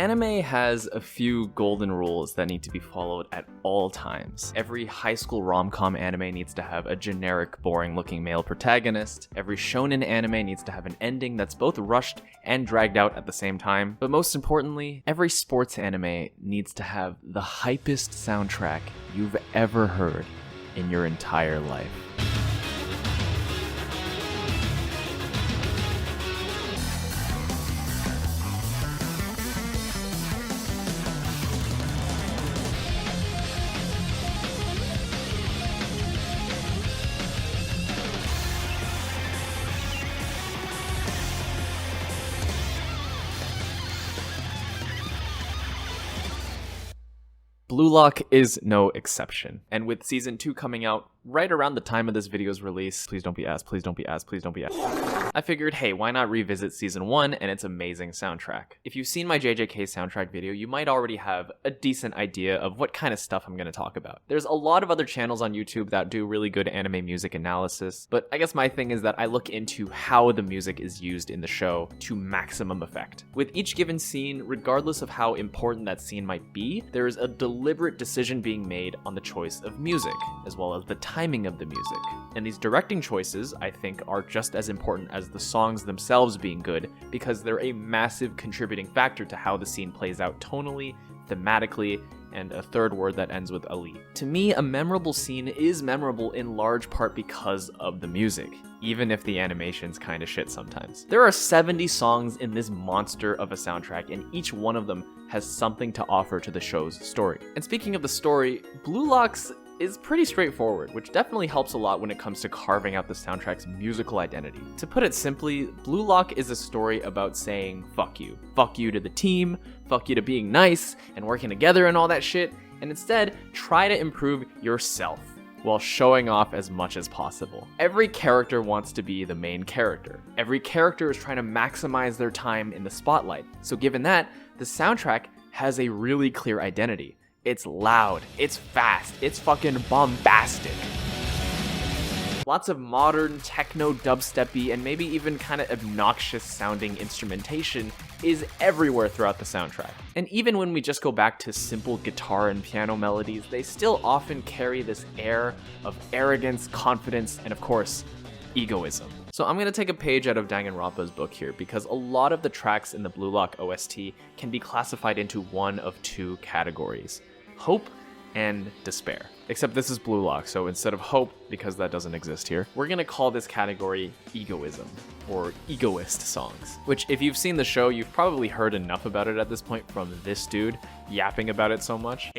Anime has a few golden rules that need to be followed at all times. Every high school rom-com anime needs to have a generic, boring-looking male protagonist. Every shonen anime needs to have an ending that's both rushed and dragged out at the same time. But most importantly, every sports anime needs to have the hypest soundtrack you've ever heard in your entire life. Blue Lock is no exception, and with Season 2 coming out right around the time of this video's release, please don't be asked, please don't be asked, please don't be asked, I figured, hey, why not revisit Season 1 and its amazing soundtrack? If you've seen my JJK soundtrack video, you might already have a decent idea of what kind of stuff I'm going to talk about. There's a lot of other channels on YouTube that do really good anime music analysis, but I guess my thing is that I look into how the music is used in the show to maximum effect. With each given scene, regardless of how important that scene might be, there is a deliberate decision being made on the choice of music, as well as the timing of the music. And these directing choices, I think, are just as important as the songs themselves being good, because they're a massive contributing factor to how the scene plays out tonally, thematically, and a third word that ends with ali. To me, a memorable scene is memorable in large part because of the music, even if the animation's kinda shit sometimes. There are 70 songs in this monster of a soundtrack, and each one of them has something to offer to the show's story. And speaking of the story, Blue Lock's is pretty straightforward, which definitely helps a lot when it comes to carving out the soundtrack's musical identity. To put it simply, Blue Lock is a story about saying fuck you. Fuck you to the team, fuck you to being nice and working together and all that shit, and instead try to improve yourself while showing off as much as possible. Every character wants to be the main character. Every character is trying to maximize their time in the spotlight. So given that, the soundtrack has a really clear identity. It's loud, it's fast, it's fucking bombastic. Lots of modern, techno, dubsteppy, and maybe even kind of obnoxious sounding instrumentation is everywhere throughout the soundtrack. And even when we just go back to simple guitar and piano melodies, they still often carry this air of arrogance, confidence, and of course, egoism. So I'm gonna take a page out of Danganronpa's book here, because a lot of the tracks in the Blue Lock OST can be classified into one of two categories: hope and despair. Except this is Blue Lock, so instead of hope, because that doesn't exist here, we're gonna call this category egoism, or egoist songs. Which, if you've seen the show, you've probably heard enough about it at this point from this dude yapping about it so much.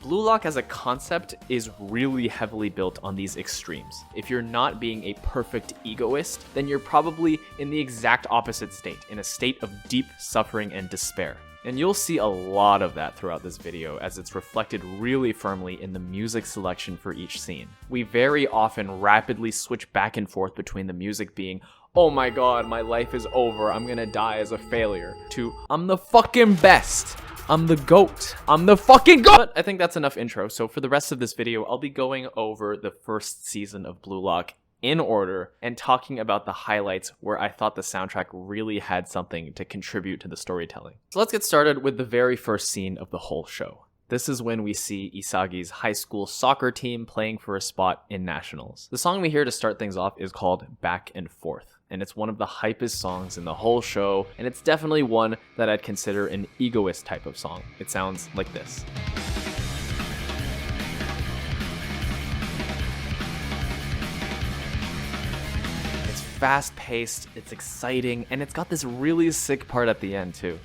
Blue Lock as a concept is really heavily built on these extremes. If you're not being a perfect egoist, then you're probably in the exact opposite state, in a state of deep suffering and despair. And you'll see a lot of that throughout this video, as it's reflected really firmly in the music selection for each scene. We very often rapidly switch back and forth between the music being, oh my god, my life is over, I'm gonna die as a failure, to, I'm the fucking best, I'm the GOAT, I'm the fucking GOAT! But I think that's enough intro, so for the rest of this video, I'll be going over the first season of Blue Lock in order and talking about the highlights where I thought the soundtrack really had something to contribute to the storytelling. So let's get started with the very first scene of the whole show. This is when we see Isagi's high school soccer team playing for a spot in nationals. The song we hear to start things off is called Back and Forth, and it's one of the hypest songs in the whole show, and it's definitely one that I'd consider an egoist type of song. It sounds like this. Fast-paced, it's exciting, and it's got this really sick part at the end too.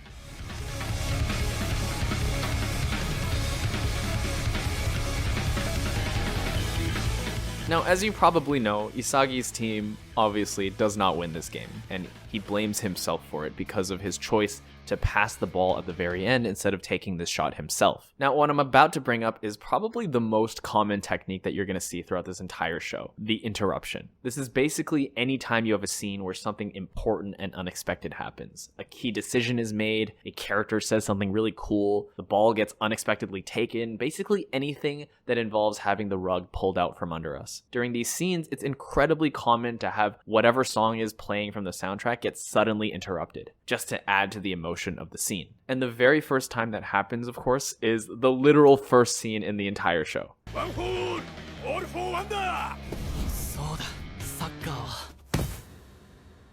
Now, as you probably know, Isagi's team obviously does not win this game, and he blames himself for it because of his choice to pass the ball at the very end instead of taking this shot himself. Now, what I'm about to bring up is probably the most common technique that you're going to see throughout this entire show: the interruption. This is basically any time you have a scene where something important and unexpected happens. A key decision is made, a character says something really cool, the ball gets unexpectedly taken, basically anything that involves having the rug pulled out from under us. During these scenes, it's incredibly common to have have whatever song is playing from the soundtrack get suddenly interrupted, just to add to the emotion of the scene. And the very first time that happens, of course, is the literal first scene in the entire show.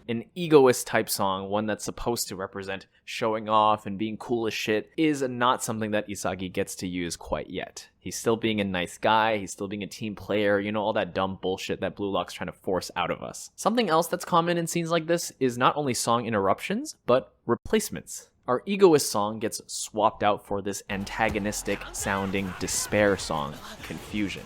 An Egoist type song, one that's supposed to represent showing off and being cool as shit, is not something that Isagi gets to use quite yet. He's still being a nice guy, he's still being a team player, you know, all that dumb bullshit that Blue Lock's trying to force out of us. Something else that's common in scenes like this is not only song interruptions, but replacements. Our Egoist song gets swapped out for this antagonistic sounding despair song, Confusion,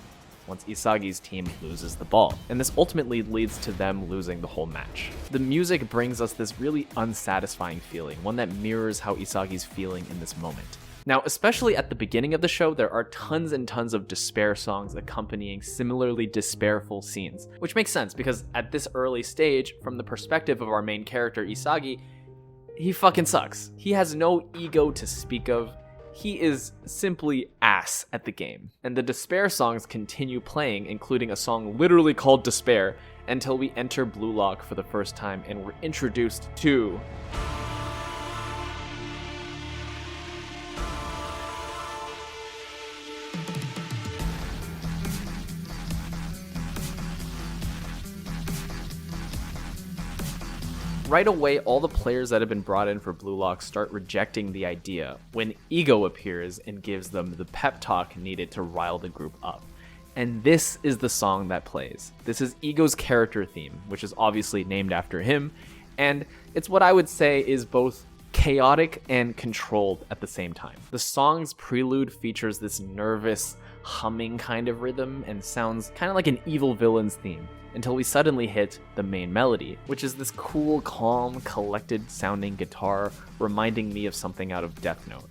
once Isagi's team loses the ball, and this ultimately leads to them losing the whole match. The music brings us this really unsatisfying feeling, one that mirrors how Isagi's feeling in this moment. Now, especially at the beginning of the show, there are tons and tons of despair songs accompanying similarly despairful scenes, which makes sense because at this early stage, from the perspective of our main character Isagi, he fucking sucks. He has no ego to speak of. He is simply ass at the game. And the despair songs continue playing, including a song literally called Despair, until we enter Blue Lock for the first time and we're introduced to... Right away, all the players that have been brought in for Blue Lock start rejecting the idea when Ego appears and gives them the pep talk needed to rile the group up. And this is the song that plays. This is Ego's character theme, which is obviously named after him, and it's what I would say is both chaotic and controlled at the same time. The song's prelude features this nervous, humming kind of rhythm and sounds kind of like an evil villain's theme, until we suddenly hit the main melody, which is this cool, calm, collected sounding guitar reminding me of something out of Death Note.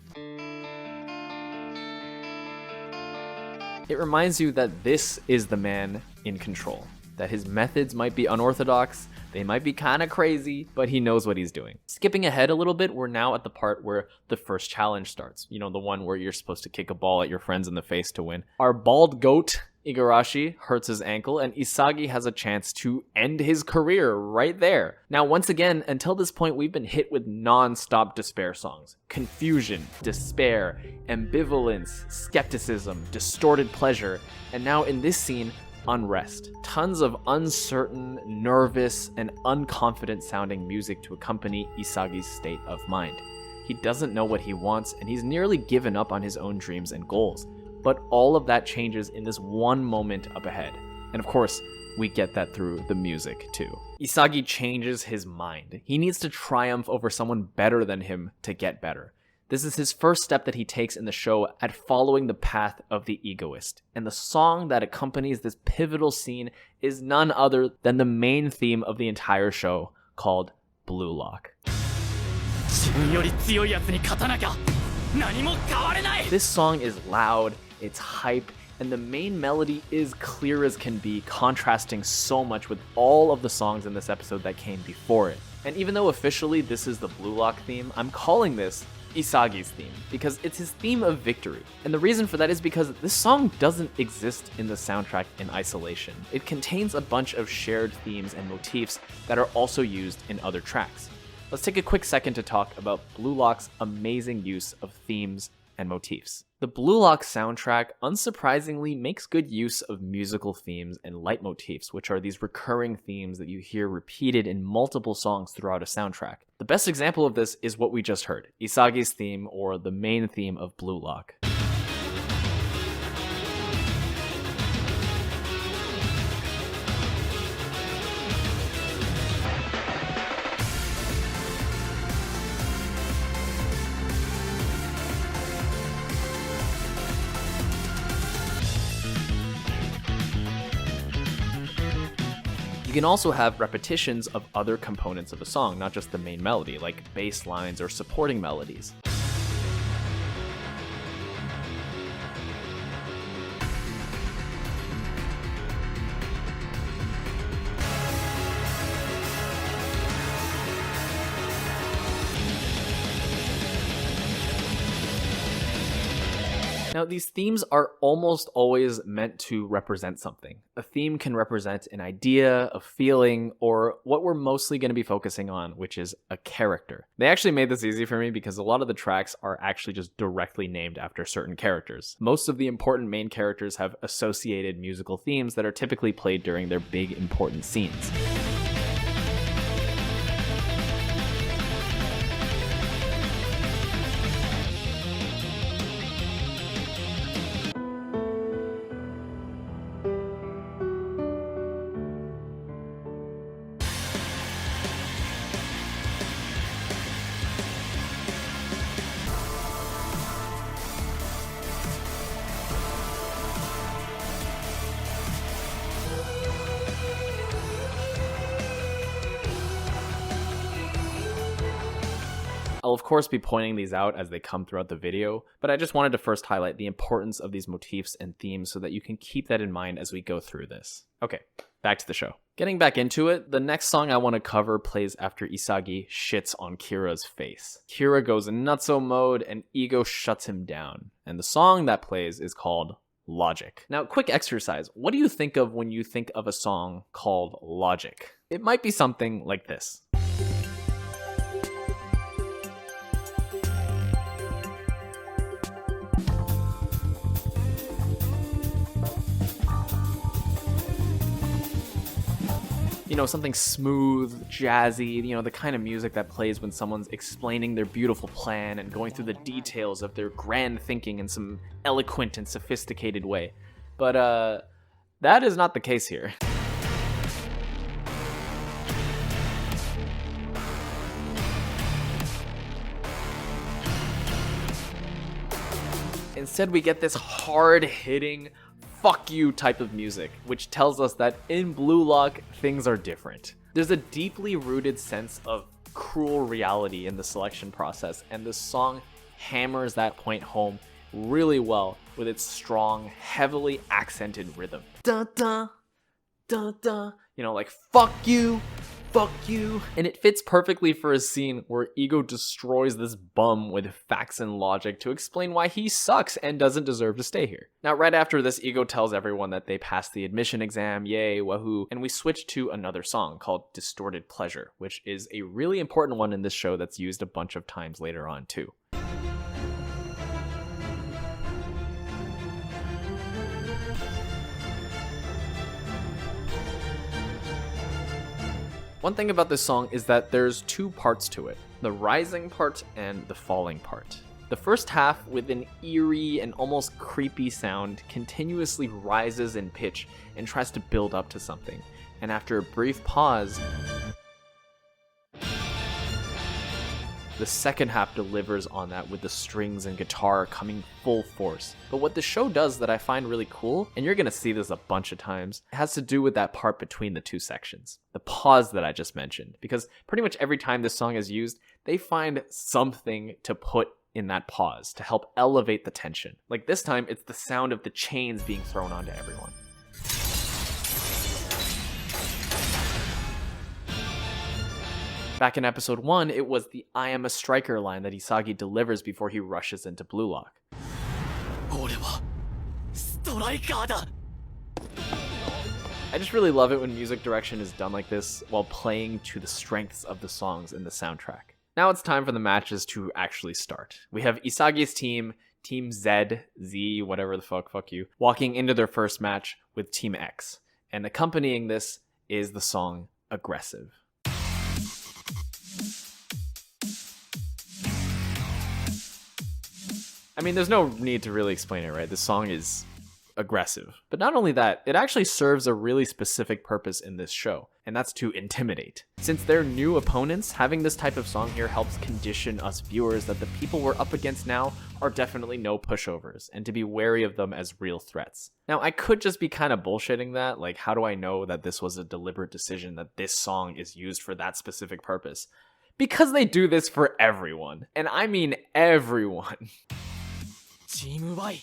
It reminds you that this is the man in control, that his methods might be unorthodox, they might be kind of crazy, but he knows what he's doing. Skipping ahead a little bit, we're now at the part where the first challenge starts. You know, the one where you're supposed to kick a ball at your friends in the face to win. Our bald goat, Igarashi, hurts his ankle, and Isagi has a chance to end his career right there. Now, once again, until this point, we've been hit with non-stop despair songs. Confusion, despair, ambivalence, skepticism, distorted pleasure, and now in this scene, unrest. Tons of uncertain, nervous, and unconfident sounding music to accompany Isagi's state of mind. He doesn't know what he wants, and he's nearly given up on his own dreams and goals. But all of that changes in this one moment up ahead. And of course, we get that through the music too. Isagi changes his mind. He needs to triumph over someone better than him to get better. This is his first step that he takes in the show at following the path of the Egoist. And the song that accompanies this pivotal scene is none other than the main theme of the entire show, called Blue Lock. This song is loud, it's hype, and the main melody is clear as can be, contrasting so much with all of the songs in this episode that came before it. And even though officially this is the Blue Lock theme, I'm calling this Isagi's theme, because it's his theme of victory. And the reason for that is because this song doesn't exist in the soundtrack in isolation. It contains a bunch of shared themes and motifs that are also used in other tracks. Let's take a quick second to talk about Blue Lock's amazing use of themes and motifs. The Blue Lock soundtrack, unsurprisingly, makes good use of musical themes and leitmotifs, which are these recurring themes that you hear repeated in multiple songs throughout a soundtrack. The best example of this is what we just heard, Isagi's theme, or the main theme of Blue Lock. You can also have repetitions of other components of a song, not just the main melody, like bass lines or supporting melodies. Now, these themes are almost always meant to represent something. A theme can represent an idea, a feeling, or what we're mostly going to be focusing on, which is a character. They actually made this easy for me because a lot of the tracks are actually just directly named after certain characters. Most of the important main characters have associated musical themes that are typically played during their big important scenes. I'll of course be pointing these out as they come throughout the video, but I just wanted to first highlight the importance of these motifs and themes so that you can keep that in mind as we go through this. Okay, back to the show. Getting back into it, the next song I want to cover plays after Isagi shits on Kira's face. Kira goes in nutso mode and Ego shuts him down, and the song that plays is called Logic. Now, quick exercise. What do you think of when you think of a song called Logic? It might be something like this. You know, something smooth, jazzy, you know, the kind of music that plays when someone's explaining their beautiful plan and going through the details of their grand thinking in some eloquent and sophisticated way. But, that is not the case here. Instead, we get this hard-hitting, fuck you type of music, which tells us that in Blue Lock, things are different. There's a deeply rooted sense of cruel reality in the selection process, and this song hammers that point home really well with its strong, heavily accented rhythm. Dun dun, dun dun, you know, like fuck you, and it fits perfectly for a scene where Ego destroys this bum with facts and logic to explain why he sucks and doesn't deserve to stay here. Now, right after this, Ego tells everyone that they passed the admission exam, yay, wahoo, and we switch to another song called Distorted Pleasure, which is a really important one in this show that's used a bunch of times later on too. One thing about this song is that there's two parts to it, the rising part and the falling part. The first half, with an eerie and almost creepy sound, continuously rises in pitch and tries to build up to something. And after a brief pause, the second half delivers on that with the strings and guitar coming full force. But what the show does that I find really cool, and you're gonna see this a bunch of times, has to do with that part between the two sections. The pause that I just mentioned. Because pretty much every time this song is used, they find something to put in that pause to help elevate the tension. Like this time, it's the sound of the chains being thrown onto everyone. Back in episode 1, it was the I am a striker line that Isagi delivers before he rushes into Blue Lock. I just really love it when music direction is done like this while playing to the strengths of the songs in the soundtrack. Now it's time for the matches to actually start. We have Isagi's team, Team Z, whatever the fuck you, walking into their first match with Team X. And accompanying this is the song Aggressive. I mean, there's no need to really explain it, right? This song is aggressive. But not only that, it actually serves a really specific purpose in this show, and that's to intimidate. Since they're new opponents, having this type of song here helps condition us viewers that the people we're up against now are definitely no pushovers, and to be wary of them as real threats. Now, I could just be kind of bullshitting that, like how do I know that this was a deliberate decision that this song is used for that specific purpose? Because they do this for everyone, and I mean everyone. Team Y.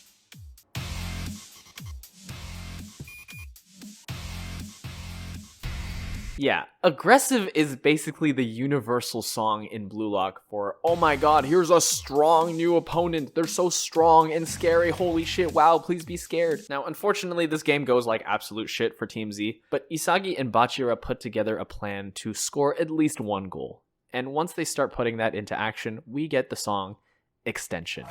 Yeah, Aggressive is basically the universal song in Blue Lock for, oh my god, here's a strong new opponent. They're so strong and scary. Holy shit, wow, please be scared. Now, unfortunately, this game goes like absolute shit for Team Z, but Isagi and Bachira put together a plan to score at least one goal. And once they start putting that into action, we get the song Extension.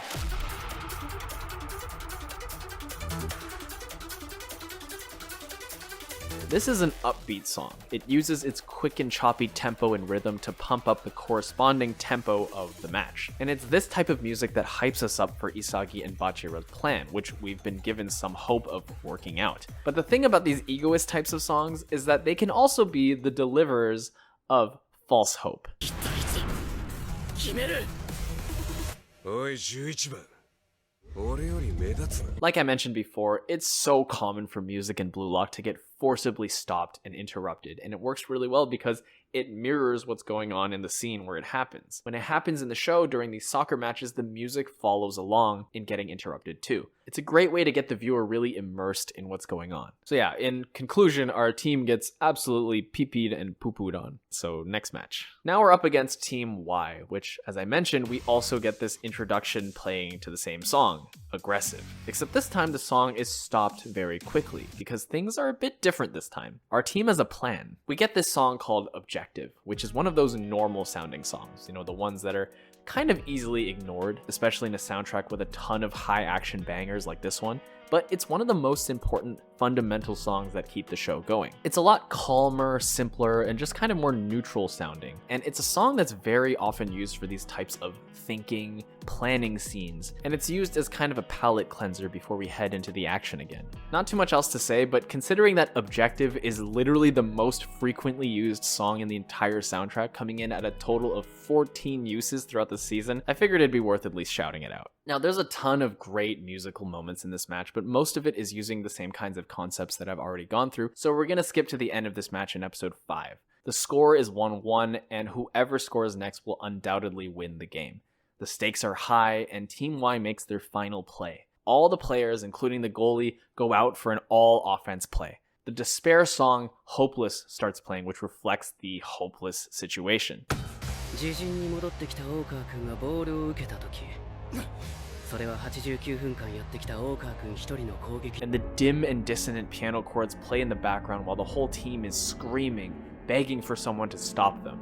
This is an upbeat song. It uses its quick and choppy tempo and rhythm to pump up the corresponding tempo of the match. And it's this type of music that hypes us up for Isagi and Bachira's plan, which we've been given some hope of working out. But the thing about these Egoist types of songs is that they can also be the deliverers of false hope. Like I mentioned before, it's so common for music in Blue Lock to get forcibly stopped and interrupted, and it works really well because it mirrors what's going on in the scene where it happens. When it happens in the show during these soccer matches, the music follows along in getting interrupted too. It's a great way to get the viewer really immersed in what's going on. So yeah, in conclusion, our team gets absolutely pee-peed and poo-pooed on. So next match. Now we're up against Team Y, which, as I mentioned, we also get this introduction playing to the same song, Aggressive. Except this time the song is stopped very quickly because things are a bit different this time. Our team has a plan. We get this song called Objective, which is one of those normal sounding songs, the ones that are kind of easily ignored, especially in a soundtrack with a ton of high action bangers like this one. But it's one of the most important fundamental songs that keep the show going. It's a lot calmer, simpler, and just kind of more neutral sounding. And it's a song that's very often used for these types of thinking, planning scenes, and it's used as kind of a palate cleanser before we head into the action again. Not too much else to say, but considering that Objective is literally the most frequently used song in the entire soundtrack, coming in at a total of 14 uses throughout the season, I figured it'd be worth at least shouting it out. Now, there's a ton of great musical moments in this match, but most of it is using the same kinds of concepts that I've already gone through, so we're gonna skip to the end of this match in episode 5. The score is 1-1, and whoever scores next will undoubtedly win the game. The stakes are high, and Team Y makes their final play. All the players, including the goalie, go out for an all-offense play. The despair song Hopeless starts playing, which reflects the hopeless situation. And the dim and dissonant piano chords play in the background while the whole team is screaming, begging for someone to stop them.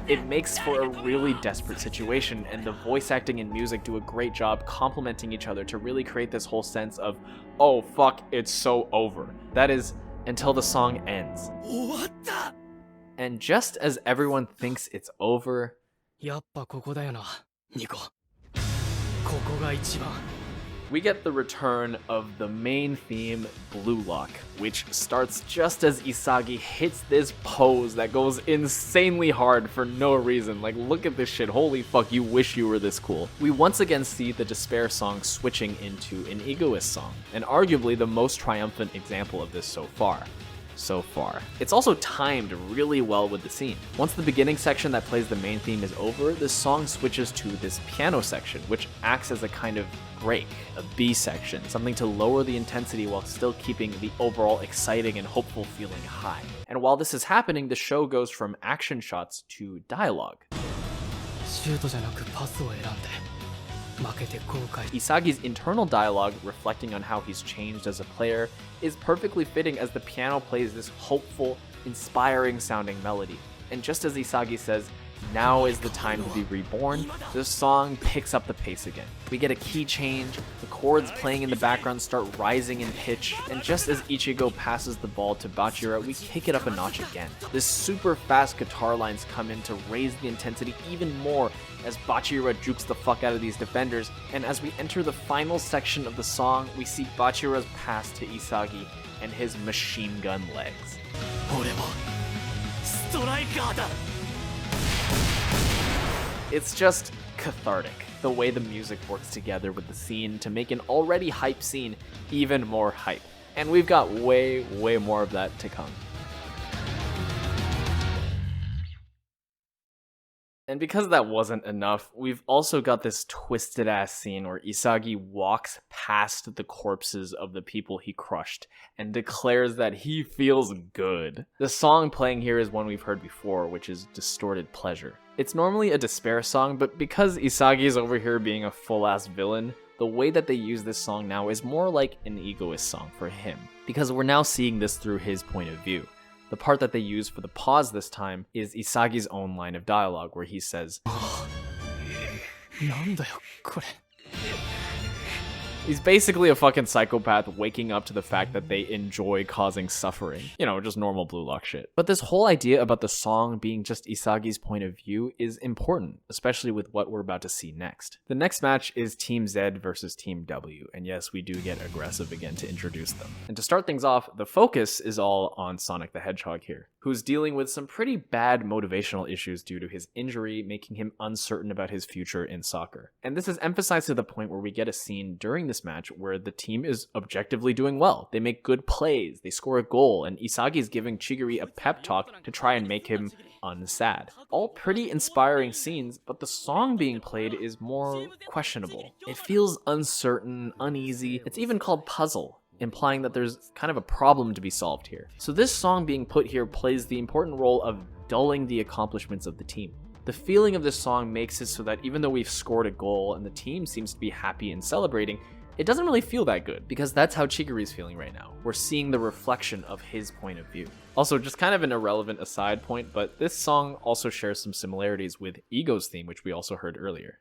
It makes for a really desperate situation, and the voice acting and music do a great job complementing each other to really create this whole sense of, oh fuck, it's so over. That is, until the song ends. And just as everyone thinks it's over, we get the return of the main theme, Blue Lock, which starts just as Isagi hits this pose that goes insanely hard for no reason. Like, look at this shit, holy fuck, you wish you were this cool. We once again see the despair song switching into an Egoist song, and arguably the most triumphant example of this so far. It's also timed really well with the scene. Once the beginning section that plays the main theme is over, the song switches to this piano section, which acts as a kind of break, a B section, something to lower the intensity while still keeping the overall exciting and hopeful feeling high. And while this is happening, the show goes from action shots to dialogue. Isagi's internal dialogue, reflecting on how he's changed as a player, is perfectly fitting as the piano plays this hopeful, inspiring sounding melody. And just as Isagi says, now is the time to be reborn, the song picks up the pace again. We get a key change, the chords playing in the background start rising in pitch, and just as Ichigo passes the ball to Bachira, we kick it up a notch again. This super fast guitar lines come in to raise the intensity even more as Bachira jukes the fuck out of these defenders, and as we enter the final section of the song, we see Bachira's pass to Isagi and his machine gun legs. It's just cathartic, the way the music works together with the scene to make an already hype scene even more hype. And we've got way more of that to come. And because that wasn't enough, we've also got this twisted ass scene where Isagi walks past the corpses of the people he crushed and declares that he feels good. The song playing here is one we've heard before, which is Distorted Pleasure. It's normally a despair song, but because Isagi is over here being a full ass villain, the way that they use this song now is more like an Egoist song for him, because we're now seeing this through his point of view. The part that they use for the pause this time is Isagi's own line of dialogue where he says, he's basically a fucking psychopath waking up to the fact that they enjoy causing suffering. You know, just normal Blue Lock shit. But this whole idea about the song being just Isagi's point of view is important, especially with what we're about to see next. The next match is Team Z versus Team W, and yes, we do get aggressive again to introduce them. And to start things off, the focus is all on Sonic the Hedgehog here, who's dealing with some pretty bad motivational issues due to his injury, making him uncertain about his future in soccer. And this is emphasized to the point where we get a scene during this match where the team is objectively doing well. They make good plays, they score a goal, and Isagi is giving Chigiri a pep talk to try and make him unsad. All pretty inspiring scenes, but the song being played is more questionable. It feels uncertain, uneasy. It's even called Puzzle, implying that there's kind of a problem to be solved here. So this song being put here plays the important role of dulling the accomplishments of the team. The feeling of this song makes it so that even though we've scored a goal and the team seems to be happy and celebrating, it doesn't really feel that good, because that's how Chigiri's feeling right now. We're seeing the reflection of his point of view. Also, just kind of an irrelevant aside point, but this song also shares some similarities with Ego's theme, which we also heard earlier.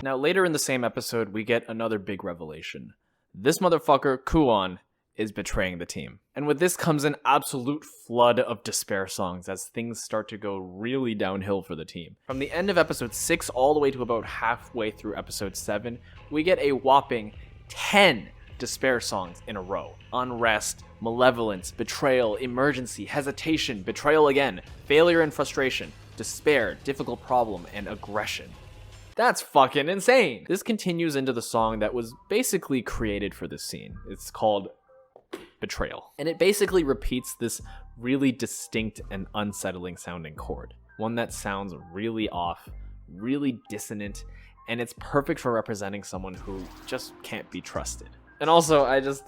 Now, later in the same episode, we get another big revelation. This motherfucker, Kuon, is betraying the team. And with this comes an absolute flood of despair songs as things start to go really downhill for the team. From the end of episode 6 all the way to about halfway through episode 7, we get a whopping 10 despair songs in a row. Unrest, malevolence, betrayal, emergency, hesitation, betrayal again, failure and frustration, despair, difficult problem, and aggression. That's fucking insane! This continues into the song that was basically created for this scene. It's called Betrayal. And it basically repeats this really distinct and unsettling sounding chord. One that sounds really off, really dissonant, and it's perfect for representing someone who just can't be trusted. And also, I just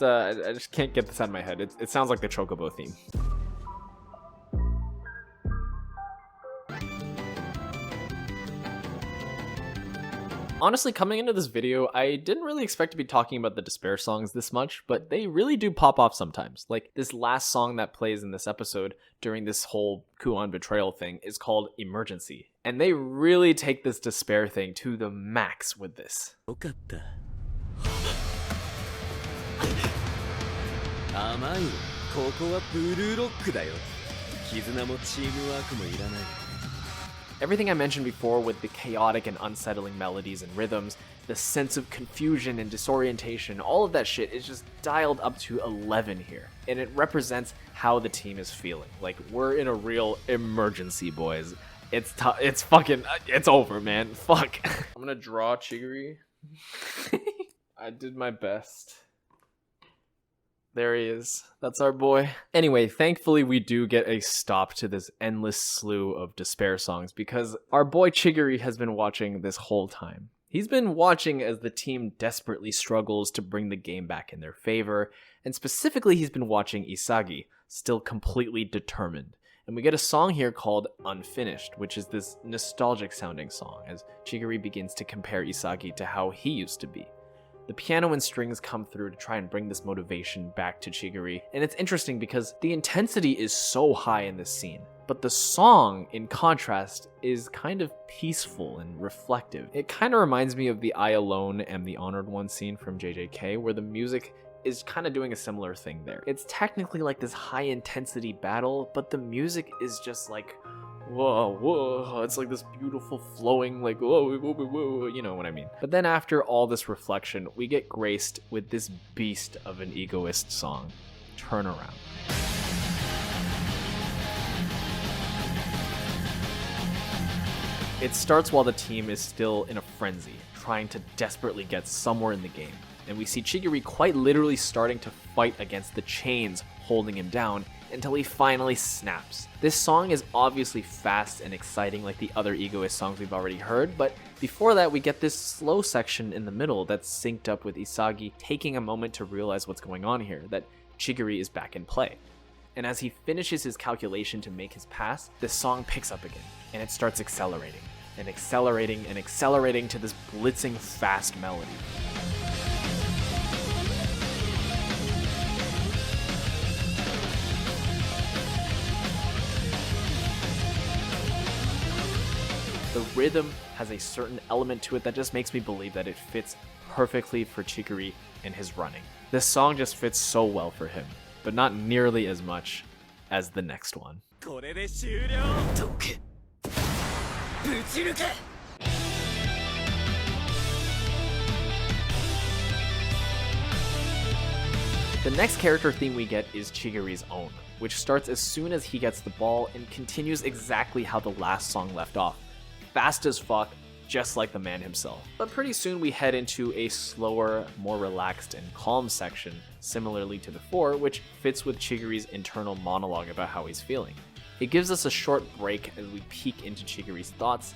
can't get this out of my head. It sounds like the Chocobo theme. Honestly, coming into this video, I didn't really expect to be talking about the despair songs this much, but they really do pop off sometimes. Like, this last song that plays in this episode during this whole Kuon betrayal thing is called Emergency. And they really take this despair thing to the max with this. Everything I mentioned before with the chaotic and unsettling melodies and rhythms, the sense of confusion and disorientation, all of that shit is just dialed up to 11 here. And it represents how the team is feeling. Like, we're in a real emergency, boys. It's fucking, it's over, man. Fuck. I'm gonna draw Chigiri. I did my best. There he is. That's our boy. Anyway, thankfully we do get a stop to this endless slew of despair songs because our boy Chigiri has been watching this whole time. He's been watching as the team desperately struggles to bring the game back in their favor, and specifically he's been watching Isagi, still completely determined. And we get a song here called Unfinished, which is this nostalgic sounding song as Chigiri begins to compare Isagi to how he used to be. The piano and strings come through to try and bring this motivation back to Chigiri, and it's interesting because the intensity is so high in this scene, but the song, in contrast, is kind of peaceful and reflective. It kind of reminds me of the I Alone Am the Honored One scene from JJK, where the music is kind of doing a similar thing there. It's technically like this high intensity battle, but the music is just like, whoa, whoa, it's like this beautiful flowing, like, whoa, whoa, whoa, whoa, you know what I mean. But then after all this reflection, we get graced with this beast of an Egoist song, Turn Around. It starts while the team is still in a frenzy, trying to desperately get somewhere in the game, and we see Chigiri quite literally starting to fight against the chains holding him down until he finally snaps. This song is obviously fast and exciting like the other Egoist songs we've already heard, but before that we get this slow section in the middle that's synced up with Isagi taking a moment to realize what's going on here, that Chigiri is back in play. And as he finishes his calculation to make his pass, the song picks up again, and it starts accelerating, and accelerating, and accelerating to this blitzing fast melody. The rhythm has a certain element to it that just makes me believe that it fits perfectly for Chigiri and his running. This song just fits so well for him, but not nearly as much as the next one. The next character theme we get is Chigiri's own, which starts as soon as he gets the ball and continues exactly how the last song left off. Fast as fuck, just like the man himself. But pretty soon we head into a slower, more relaxed and calm section, similarly to before, which fits with Chigiri's internal monologue about how he's feeling. It gives us a short break as we peek into Chigiri's thoughts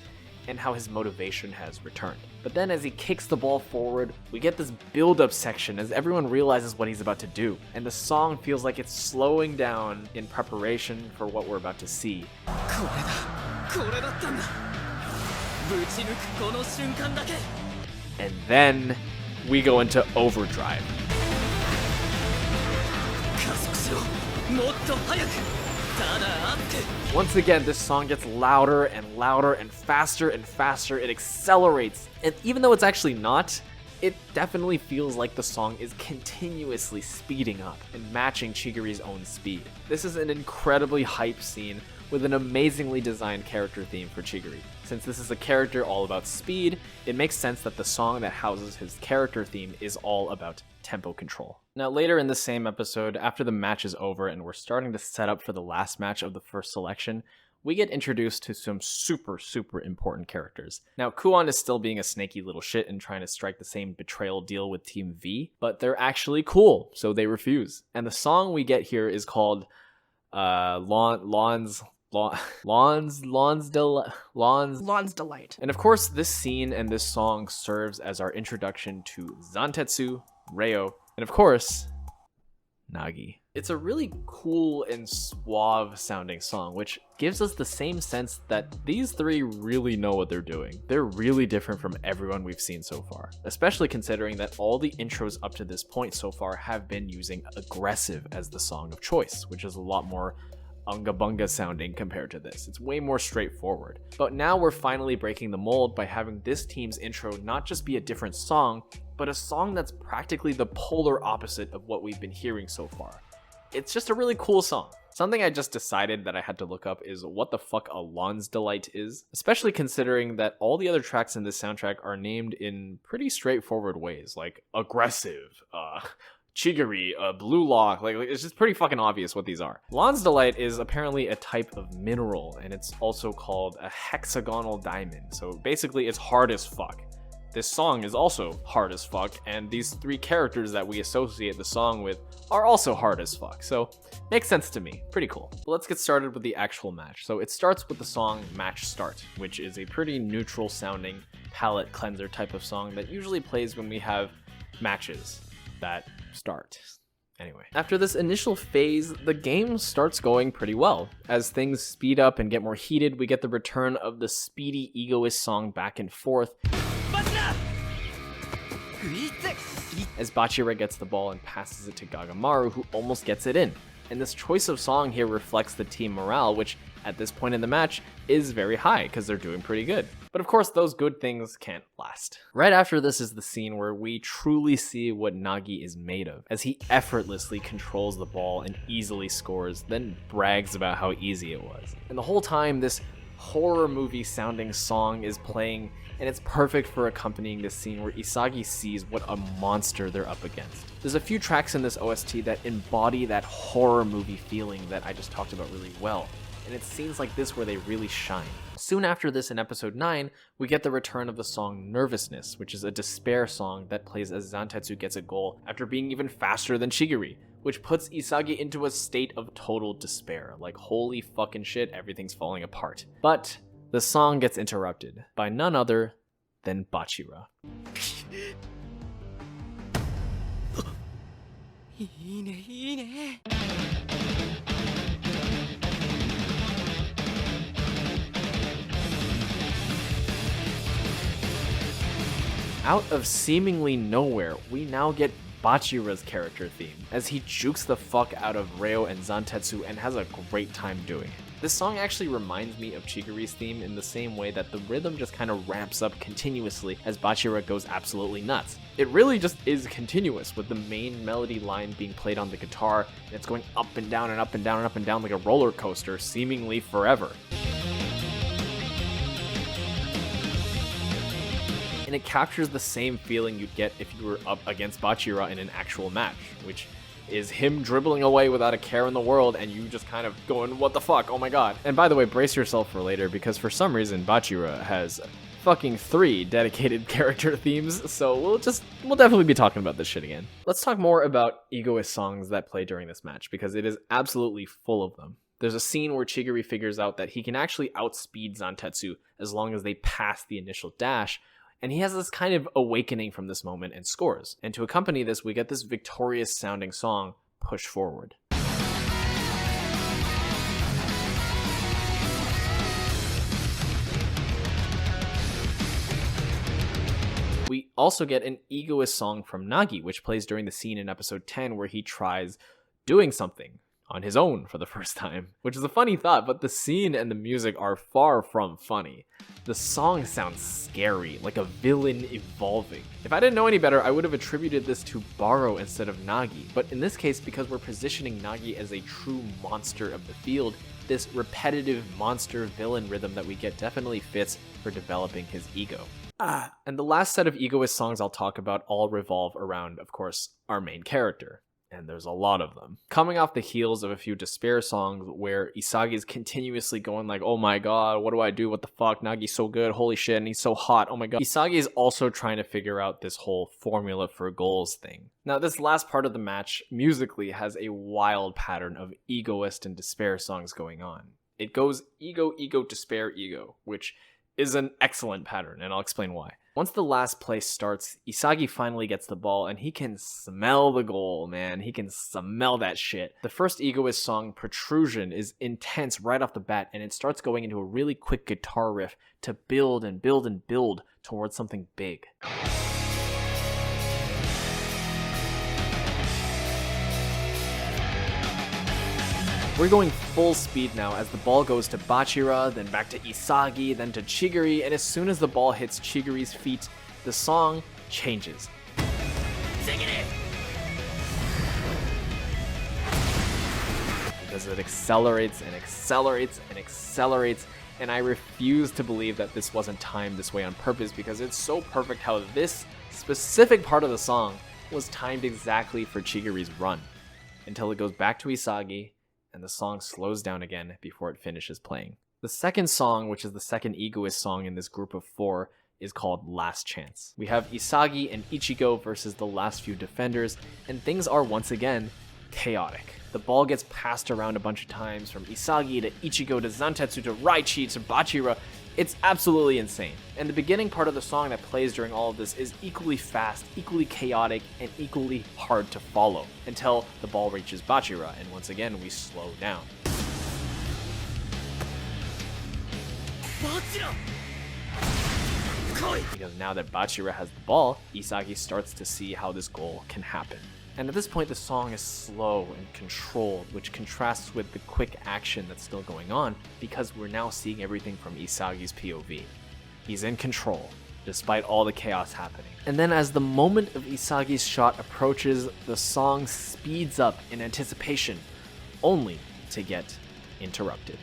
and how his motivation has returned. But then as he kicks the ball forward, we get this build-up section as everyone realizes what he's about to do, and the song feels like it's slowing down in preparation for what we're about to see. And then we go into overdrive. Once again, this song gets louder and louder and faster and faster. It accelerates, and even though it's actually not, it definitely feels like the song is continuously speeding up and matching Chigiri's own speed. This is an incredibly hype scene with an amazingly designed character theme for Chigiri. Since this is a character all about speed, it makes sense that the song that houses his character theme is all about tempo control. Now later in the same episode, after the match is over and we're starting to set up for the last match of the first selection, we get introduced to some super important characters. Now Kuon is still being a snaky little shit and trying to strike the same betrayal deal with Team V, but they're actually cool, so they refuse. And the song we get here is called Lawn's Delight. And of course, this scene and this song serves as our introduction to Zantetsu, Reo, and of course, Nagi. It's a really cool and suave sounding song, which gives us the same sense that these three really know what they're doing. They're really different from everyone we've seen so far, especially considering that all the intros up to this point so far have been using Aggressive as the song of choice, which is a lot more unga bunga sounding compared to this. It's way more straightforward. But now we're finally breaking the mold by having this team's intro not just be a different song, but a song that's practically the polar opposite of what we've been hearing so far. It's just a really cool song. Something I just decided that I had to look up is what the fuck a Lawn's Delight is, especially considering that all the other tracks in this soundtrack are named in pretty straightforward ways, like Aggressive, Chigiri, Blue Lock, like it's just pretty fucking obvious what these are. Lawn's Delight is apparently a type of mineral, and it's also called a hexagonal diamond, so basically it's hard as fuck. This song is also hard as fuck, and these three characters that we associate the song with are also hard as fuck, so makes sense to me. Pretty cool. But let's get started with the actual match. So it starts with the song Match Start, which is a pretty neutral sounding palate cleanser type of song that usually plays when we have matches that start. Anyway, after this initial phase, the game starts going pretty well. As things speed up and get more heated, we get the return of the speedy Egoist song back and forth, as Bachira gets the ball and passes it to Gagamaru, who almost gets it in. And this choice of song here reflects the team morale, which at this point in the match is very high because they're doing pretty good. But of course, those good things can't last. Right after this is the scene where we truly see what Nagi is made of, as he effortlessly controls the ball and easily scores, then brags about how easy it was. And the whole time, this horror movie sounding song is playing, and it's perfect for accompanying this scene where Isagi sees what a monster they're up against. There's a few tracks in this OST that embody that horror movie feeling that I just talked about really well. and it's scenes like this where they really shine. Soon after this, in episode 9, we get the return of the song Nervousness, which is a despair song that plays as Zantetsu gets a goal after being even faster than Chigiri, which puts Isagi into a state of total despair, like holy fucking shit, everything's falling apart. But the song gets interrupted by none other than Bachira. Out of seemingly nowhere, we now get Bachira's character theme, as he jukes the fuck out of Reo and Zantetsu and has a great time doing it. This song actually reminds me of Chigiri's theme in the same way that the rhythm just kind of ramps up continuously as Bachira goes absolutely nuts. It really just is continuous, with the main melody line being played on the guitar, and it's going up and down and up and down and up and down like a roller coaster, seemingly forever. And it captures the same feeling you'd get if you were up against Bachira in an actual match, which is him dribbling away without a care in the world and you just kind of going, what the fuck, oh my god. And by the way, brace yourself for later, because for some reason Bachira has fucking 3 dedicated character themes, so we'll definitely be talking about this shit again. Let's talk more about Egoist songs that play during this match, because it is absolutely full of them. There's a scene where Chigiri figures out that he can actually outspeed Zantetsu as long as they pass the initial dash, and he has this kind of awakening from this moment and scores. And to accompany this, we get this victorious sounding song, Push Forward. We also get an Egoist song from Nagi, which plays during the scene in episode 10 where he tries doing something on his own for the first time, which is a funny thought, but the scene and the music are far from funny. The song sounds scary, like a villain evolving. If I didn't know any better, I would have attributed this to Barou instead of Nagi, but in this case, because we're positioning Nagi as a true monster of the field, this repetitive monster villain rhythm that we get definitely fits for developing his ego. And the last set of Egoist songs I'll talk about all revolve around, of course, our main character. And there's a lot of them. Coming off the heels of a few despair songs where Isagi is continuously going like, oh my god, what do I do? What the fuck? Nagi's so good, holy shit, and he's so hot, oh my god. Isagi is also trying to figure out this whole formula for goals thing. Now, this last part of the match musically has a wild pattern of Egoist and despair songs going on. It goes ego, ego, despair, ego, which is an excellent pattern, and I'll explain why. Once the last play starts, Isagi finally gets the ball, and he can smell the goal, man. He can smell that shit. The first Egoist song, Protrusion, is intense right off the bat, and it starts going into a really quick guitar riff to build and build and build towards something big. We're going full speed now as the ball goes to Bachira, then back to Isagi, then to Chigiri, and as soon as the ball hits Chigiri's feet, the song changes. Because it accelerates and accelerates and accelerates, and I refuse to believe that this wasn't timed this way on purpose, because it's so perfect how this specific part of the song was timed exactly for Chigiri's run, until it goes back to Isagi, and the song slows down again before it finishes playing. The second song, which is the second Egoist song in this group of 4, is called Last Chance. We have Isagi and Ichigo versus the last few defenders, and things are once again chaotic. The ball gets passed around a bunch of times, from Isagi to Ichigo to Zantetsu to Raichi to Bachira. It's absolutely insane. And the beginning part of the song that plays during all of this is equally fast, equally chaotic, and equally hard to follow, until the ball reaches Bachira, and once again we slow down. Because now that Bachira has the ball, Isagi starts to see how this goal can happen. And at this point, the song is slow and controlled, which contrasts with the quick action that's still going on, because we're now seeing everything from Isagi's POV. He's in control, despite all the chaos happening. And then as the moment of Isagi's shot approaches, the song speeds up in anticipation, only to get interrupted.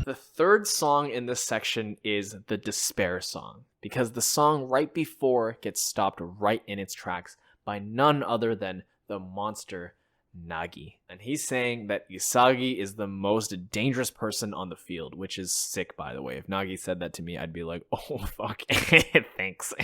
The third song in this section is the Despair song, because the song right before gets stopped right in its tracks by none other than the monster Nagi. And he's saying that Isagi is the most dangerous person on the field, which is sick, by the way. If Nagi said that to me, I'd be like, oh, fuck, thanks.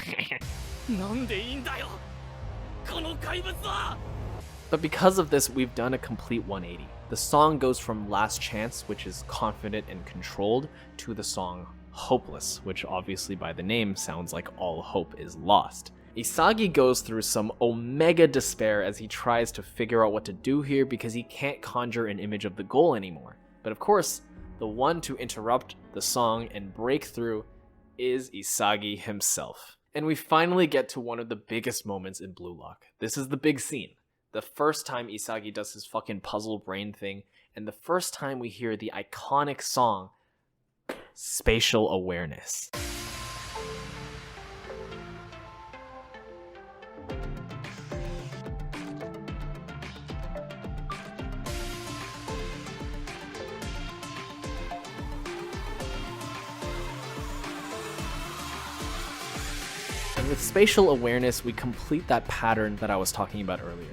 But because of this, we've done a complete 180. The song goes from Last Chance, which is confident and controlled, to the song Hopeless, which obviously by the name sounds like all hope is lost. Isagi goes through some omega despair as he tries to figure out what to do here because he can't conjure an image of the goal anymore. But of course, the one to interrupt the song and break through is Isagi himself. And we finally get to one of the biggest moments in Blue Lock. This is the big scene. The first time Isagi does his fucking puzzle brain thing, and the first time we hear the iconic song, Spatial Awareness. With Spatial Awareness, we complete that pattern that I was talking about earlier.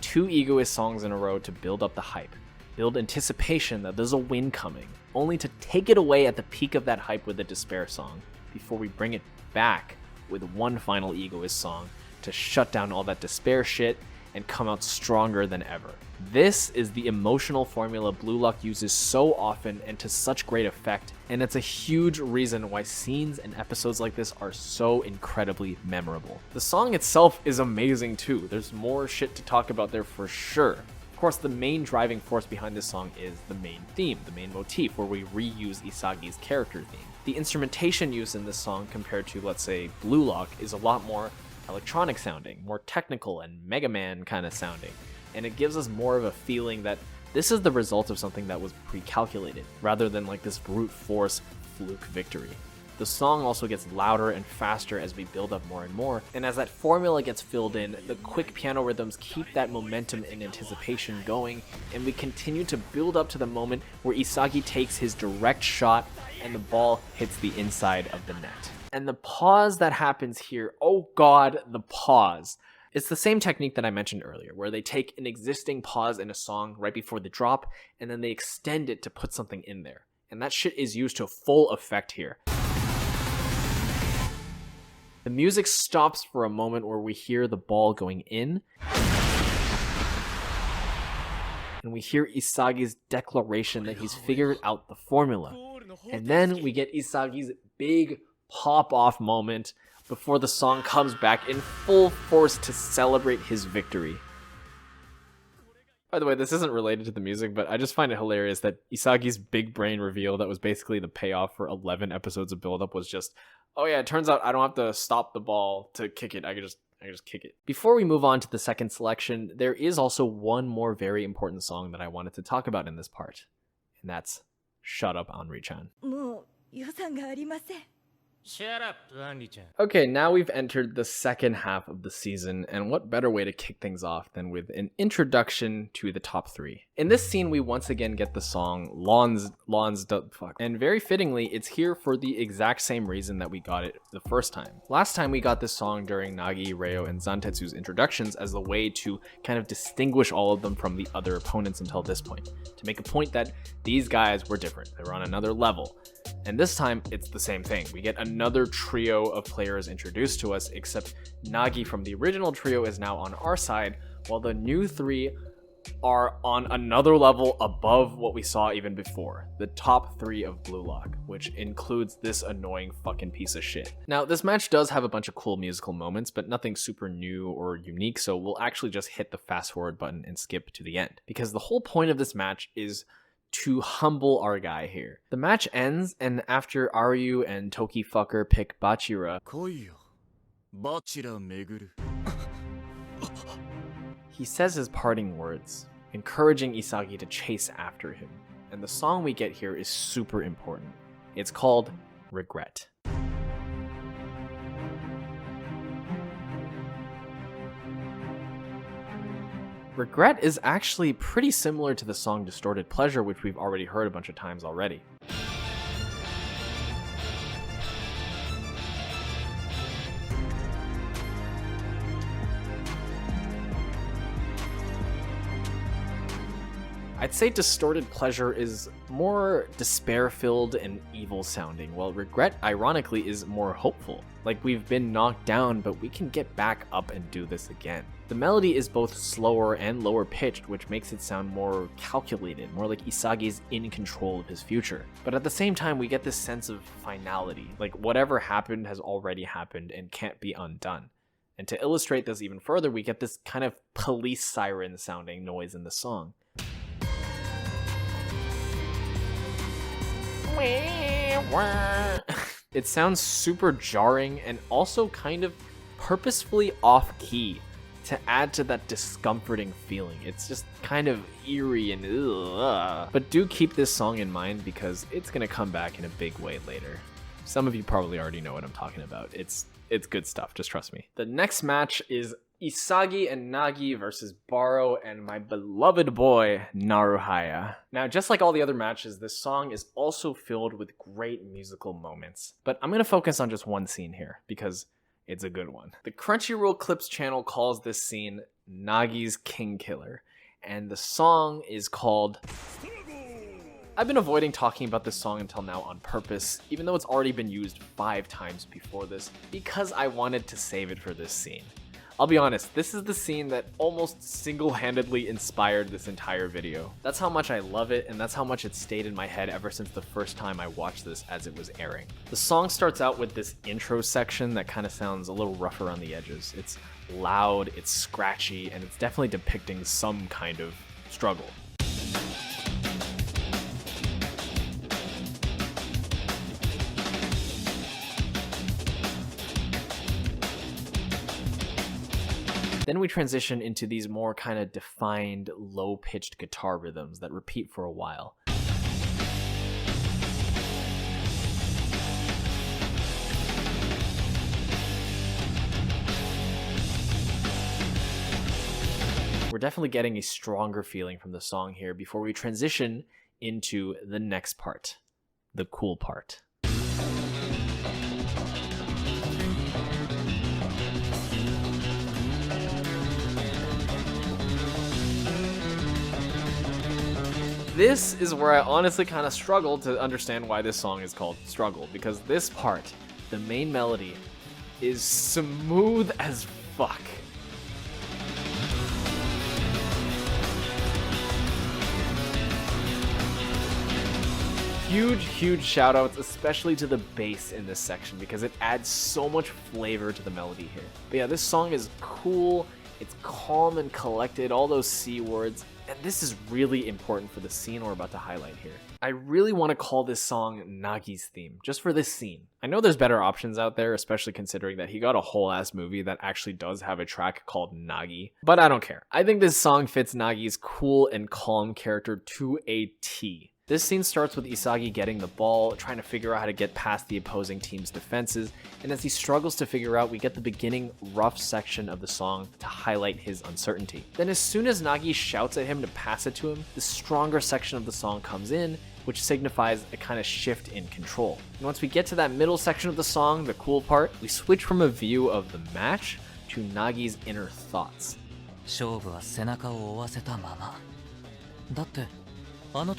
2 Egoist songs in a row to build up the hype, build anticipation that there's a win coming, only to take it away at the peak of that hype with a despair song, before we bring it back with one final Egoist song to shut down all that despair shit and come out stronger than ever. This is the emotional formula Blue Lock uses so often and to such great effect, and it's a huge reason why scenes and episodes like this are so incredibly memorable. The song itself is amazing too. There's more shit to talk about there for sure. Of course, the main driving force behind this song is the main theme, the main motif, where we reuse Isagi's character theme. The instrumentation used in this song compared to, let's say, Blue Lock is a lot more electronic sounding, more technical and Mega Man kind of sounding, and it gives us more of a feeling that this is the result of something that was pre-calculated, rather than like this brute force fluke victory. The song also gets louder and faster as we build up more and more, and as that formula gets filled in, the quick piano rhythms keep that momentum and anticipation going, and we continue to build up to the moment where Isagi takes his direct shot and the ball hits the inside of the net. And the pause that happens here, oh god, the pause. It's the same technique that I mentioned earlier, where they take an existing pause in a song right before the drop, and then they extend it to put something in there. And that shit is used to full effect here. The music stops for a moment where we hear the ball going in, and we hear Isagi's declaration that he's figured out the formula. And then we get Isagi's big pop-off moment before the song comes back in full force to celebrate his victory. By the way, this isn't related to the music, but I just find it hilarious that Isagi's big brain reveal that was basically the payoff for 11 episodes of build-up was just, oh yeah, it turns out I don't have to stop the ball to kick it, I can just kick it. Before we move on to the second selection, there is also one more very important song that I wanted to talk about in this part, and that's Shut Up, Henri-chan. Shut up, Andy-chan. Okay, now we've entered the second half of the season, and what better way to kick things off than with an introduction to the top 3. In this scene, we once again get the song Fuck. And very fittingly, it's here for the exact same reason that we got it the first time. Last time we got this song during Nagi, Reo, and Zantetsu's introductions as a way to kind of distinguish all of them from the other opponents until this point, to make a point that these guys were different, they were on another level. And this time, it's the same thing. We get another trio of players introduced to us, except Nagi from the original trio is now on our side, while the new 3 are on another level above what we saw even before. The top 3 of Blue Lock, which includes this annoying fucking piece of shit. Now, this match does have a bunch of cool musical moments, but nothing super new or unique, so we'll actually just hit the fast forward button and skip to the end. Because the whole point of this match is to humble our guy here. The match ends, and after Aryu and Toki Fucker pick Bachira, he says his parting words, encouraging Isagi to chase after him. And the song we get here is super important. It's called Regret. Regret is actually pretty similar to the song Distorted Pleasure, which we've already heard a bunch of times already. I'd say Distorted Pleasure is more despair-filled and evil-sounding, while Regret, ironically, is more hopeful. Like we've been knocked down, but we can get back up and do this again. The melody is both slower and lower pitched, which makes it sound more calculated, more like Isagi's in control of his future. But at the same time, we get this sense of finality, like whatever happened has already happened and can't be undone. And to illustrate this even further, we get this kind of police siren sounding noise in the song. It sounds super jarring and also kind of purposefully off-key to add to that discomforting feeling. It's just kind of eerie and ugh. But do keep this song in mind because it's gonna come back in a big way later. Some of you probably already know what I'm talking about. It's good stuff, just trust me. The next match is Isagi and Nagi versus Barou and my beloved boy, Naruhaya. Now, just like all the other matches, this song is also filled with great musical moments. But I'm gonna focus on just one scene here, because it's a good one. The Crunchyroll Clips channel calls this scene Nagi's Kingkiller, and the song is called... I've been avoiding talking about this song until now on purpose, even though it's already been used 5 times before this, because I wanted to save it for this scene. I'll be honest, this is the scene that almost single-handedly inspired this entire video. That's how much I love it, and that's how much it stayed in my head ever since the first time I watched this as it was airing. The song starts out with this intro section that kind of sounds a little rough around the edges. It's loud, it's scratchy, and it's definitely depicting some kind of struggle. Then we transition into these more kind of defined, low-pitched guitar rhythms that repeat for a while. We're definitely getting a stronger feeling from the song here before we transition into the next part, the cool part. This is where I honestly kind of struggled to understand why this song is called Struggle, because this part, the main melody, is smooth as fuck. Huge shoutouts, especially to the bass in this section, because it adds so much flavor to the melody here. But yeah, this song is cool, it's calm and collected, all those C words, and this is really important for the scene we're about to highlight here. I really want to call this song Nagi's theme, just for this scene. I know there's better options out there, especially considering that he got a whole ass movie that actually does have a track called Nagi, but I don't care. I think this song fits Nagi's cool and calm character to a T. This scene starts with Isagi getting the ball, trying to figure out how to get past the opposing team's defenses, and as he struggles to figure out, we get the beginning rough section of the song to highlight his uncertainty. Then as soon as Nagi shouts at him to pass it to him, the stronger section of the song comes in, which signifies a kind of shift in control. And once we get to that middle section of the song, the cool part, we switch from a view of the match to Nagi's inner thoughts. 勝負は背中を追わせたまま。だって And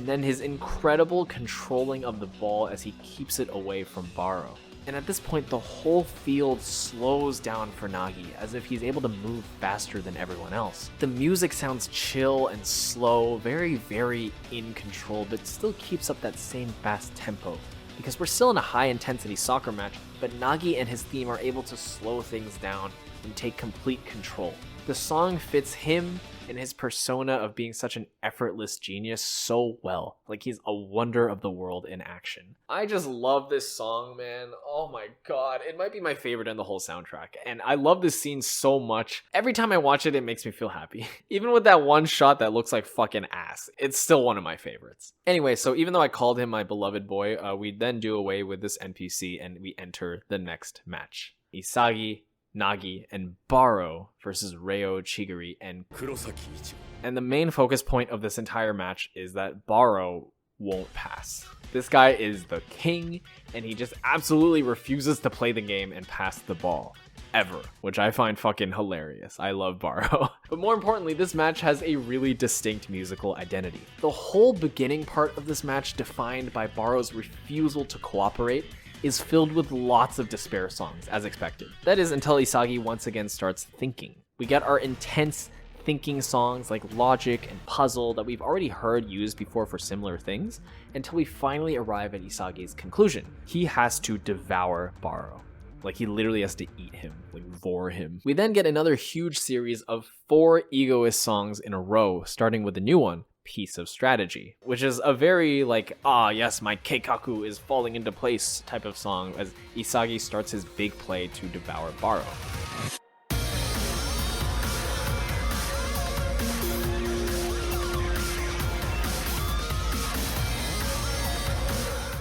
then his incredible controlling of the ball as he keeps it away from Barou. And at this point, the whole field slows down for Nagi, as if he's able to move faster than everyone else. The music sounds chill and slow, very in control, but still keeps up that same fast tempo. Because we're still in a high-intensity soccer match, but Nagi and his theme are able to slow things down and take complete control. The song fits him and his persona of being such an effortless genius so well. Like he's a wonder of the world in action. I just love this song, man. Oh my god. It might be my favorite in the whole soundtrack. And I love this scene so much. Every time I watch it, it makes me feel happy. Even with that one shot that looks like fucking ass, it's still one of my favorites. Anyway, so even though I called him my beloved boy, we then do away with this NPC and we enter the next match. Isagi, Nagi, and Barou versus Reo, Chigiri, and Kurosaki Ichigo. And the main focus point of this entire match is that Barou won't pass. This guy is the king, and he just absolutely refuses to play the game and pass the ball. ever, which I find fucking hilarious. I love Barou. But more importantly, this match has a really distinct musical identity. The whole beginning part of this match, defined by Barou's refusal to cooperate, is filled with lots of despair songs, as expected. That is until Isagi once again starts thinking. We get our intense thinking songs like Logic and Puzzle that we've already heard used before for similar things, until we finally arrive at Isagi's conclusion. He has to devour Barou. Like, he literally has to eat him, like vor him. We then get another huge series of 4 Egoist songs in a row, starting with the new one, Piece of Strategy, which is a very like, ah yes, my keikaku is falling into place type of song as Isagi starts his big play to devour Barou.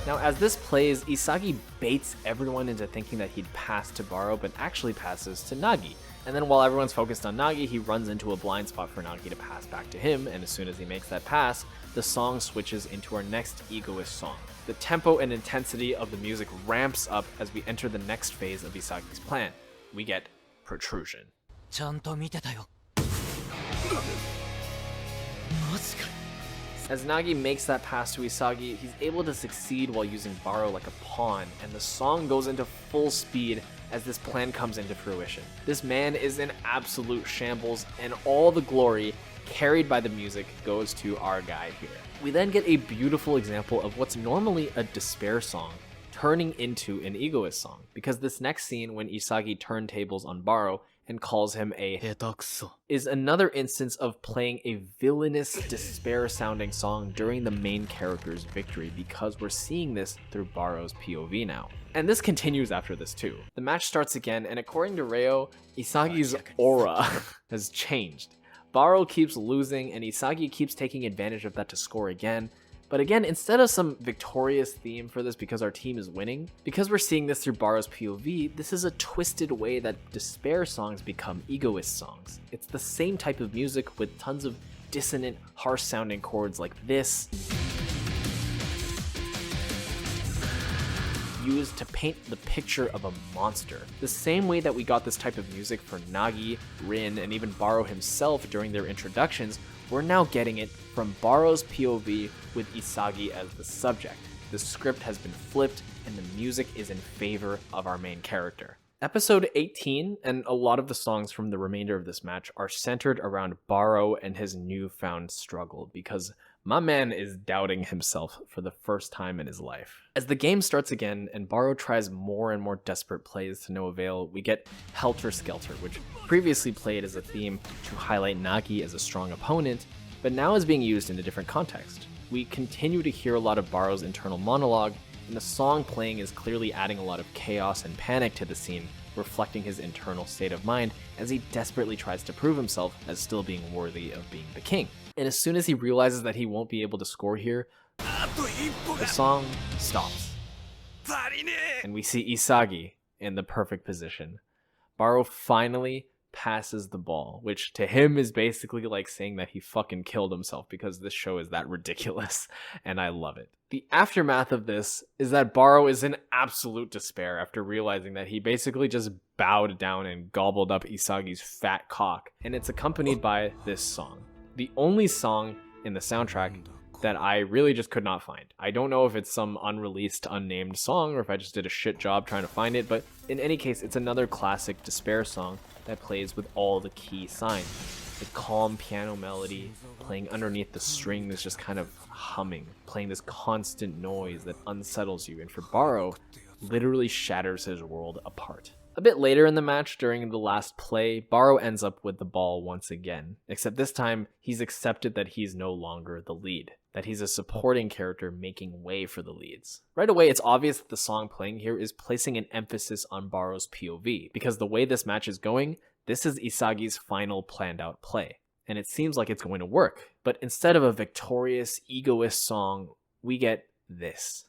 Now, as this plays, Isagi baits everyone into thinking that he'd pass to Barou, but actually passes to Nagi. And then while everyone's focused on Nagi, he runs into a blind spot for Nagi to pass back to him, and as soon as he makes that pass, the song switches into our next Egoist song. The tempo and intensity of the music ramps up as we enter the next phase of Isagi's plan. We get Protrusion. ちゃんと見てたよ。マジか。 As Nagi makes that pass to Isagi, he's able to succeed while using Barou like a pawn, and the song goes into full speed as this plan comes into fruition. This man is in absolute shambles, and all the glory carried by the music goes to our guy here. We then get a beautiful example of what's normally a despair song turning into an Egoist song, because this next scene when Isagi turntables on Barou and calls him a 下手くそ is another instance of playing a villainous, despair-sounding song during the main character's victory, because we're seeing this through Barou's POV now. And this continues after this too. The match starts again, and according to Reo, Isagi's aura has changed. Barou keeps losing, and Isagi keeps taking advantage of that to score again. But again, instead of some victorious theme for this because our team is winning, because we're seeing this through Barou's POV, this is a twisted way that despair songs become Egoist songs. It's the same type of music with tons of dissonant, harsh-sounding chords like this, used to paint the picture of a monster. The same way that we got this type of music for Nagi, Rin, and even Barou himself during their introductions, we're now getting it from Barou's POV with Isagi as the subject. The script has been flipped, and the music is in favor of our main character. Episode 18 and a lot of the songs from the remainder of this match are centered around Barou and his newfound struggle, because my man is doubting himself for the first time in his life. As the game starts again and Barou tries more and more desperate plays to no avail, we get Helter Skelter, which previously played as a theme to highlight Nagi as a strong opponent, but now is being used in a different context. We continue to hear a lot of Barou's internal monologue, and the song playing is clearly adding a lot of chaos and panic to the scene, reflecting his internal state of mind as he desperately tries to prove himself as still being worthy of being the king. And as soon as he realizes that he won't be able to score here, the song stops. And we see Isagi in the perfect position. Barou finally passes the ball, which to him is basically like saying that he fucking killed himself, because this show is that ridiculous, and I love it. The aftermath of this is that Barou is in absolute despair after realizing that he basically just bowed down and gobbled up Isagi's fat cock, and it's accompanied by this song. The only song in the soundtrack that I really just could not find. I don't know if it's some unreleased, unnamed song, or if I just did a shit job trying to find it, but in any case, it's another classic despair song that plays with all the key signs. The calm piano melody playing underneath the string is just kind of humming, playing this constant noise that unsettles you, and for Barou, literally shatters his world apart. A bit later in the match, during the last play, Barou ends up with the ball once again, except this time, he's accepted that he's no longer the lead, that he's a supporting character making way for the leads. Right away, it's obvious that the song playing here is placing an emphasis on Barou's POV, because the way this match is going, this is Isagi's final planned out play, and it seems like it's going to work. But instead of a victorious, egoist song, we get this.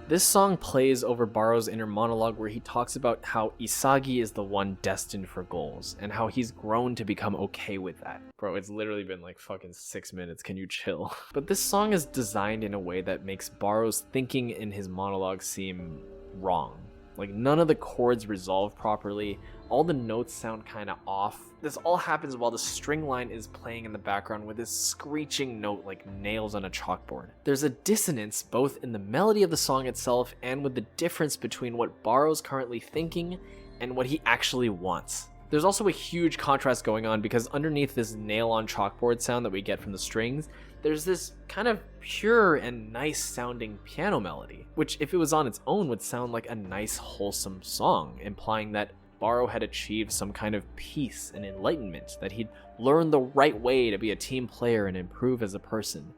This song plays over Barou's inner monologue where he talks about how Isagi is the one destined for goals and how he's grown to become okay with that. Bro, it's literally been like fucking 6 minutes, can you chill? But this song is designed in a way that makes Barou's thinking in his monologue seem wrong. Like, none of the chords resolve properly, all the notes sound kinda off. This all happens while the string line is playing in the background with this screeching note like nails on a chalkboard. There's a dissonance both in the melody of the song itself and with the difference between what Barou's currently thinking and what he actually wants. There's also a huge contrast going on because underneath this nail on chalkboard sound that we get from the strings, there's this kind of pure and nice sounding piano melody, which if it was on its own would sound like a nice wholesome song, implying that Barou had achieved some kind of peace and enlightenment, that he'd learned the right way to be a team player and improve as a person.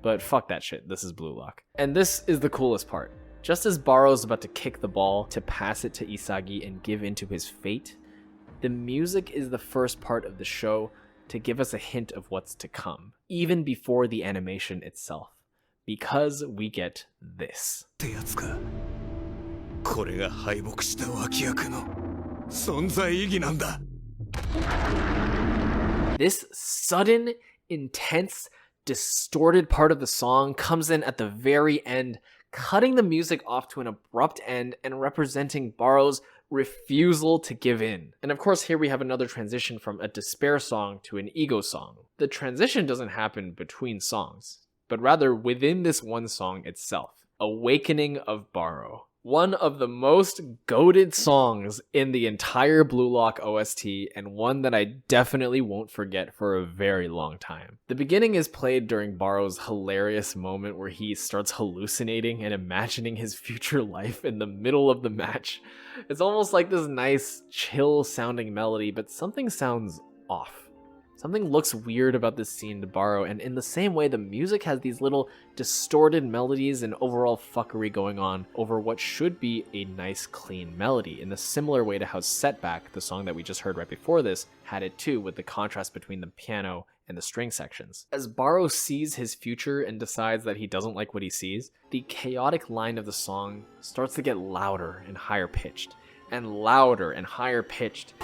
But fuck that shit, this is Blue Lock. And this is the coolest part. Just as Barou's about to kick the ball to pass it to Isagi and give into his fate, the music is the first part of the show to give us a hint of what's to come, even before the animation itself, because we get this. これが敗北した脇役の存在意義なんだ。 This sudden, intense, distorted part of the song comes in at the very end, cutting the music off to an abrupt end and representing Barou's refusal to give in. And of course, here we have another transition from a despair song to an ego song. The transition doesn't happen between songs, but rather within this one song itself. Awakening of Barou. One of the most goated songs in the entire Blue Lock OST, and one that I definitely won't forget for a very long time. The beginning is played during Barou's hilarious moment where he starts hallucinating and imagining his future life in the middle of the match. It's almost like this nice, chill sounding melody, but something sounds off. Something looks weird about this scene to Barou, and in the same way, the music has these little distorted melodies and overall fuckery going on over what should be a nice, clean melody, in a similar way to how Setback, the song that we just heard right before this, had it too, with the contrast between the piano and the string sections. As Barou sees his future and decides that he doesn't like what he sees, the chaotic line of the song starts to get louder and higher pitched, and louder and higher pitched,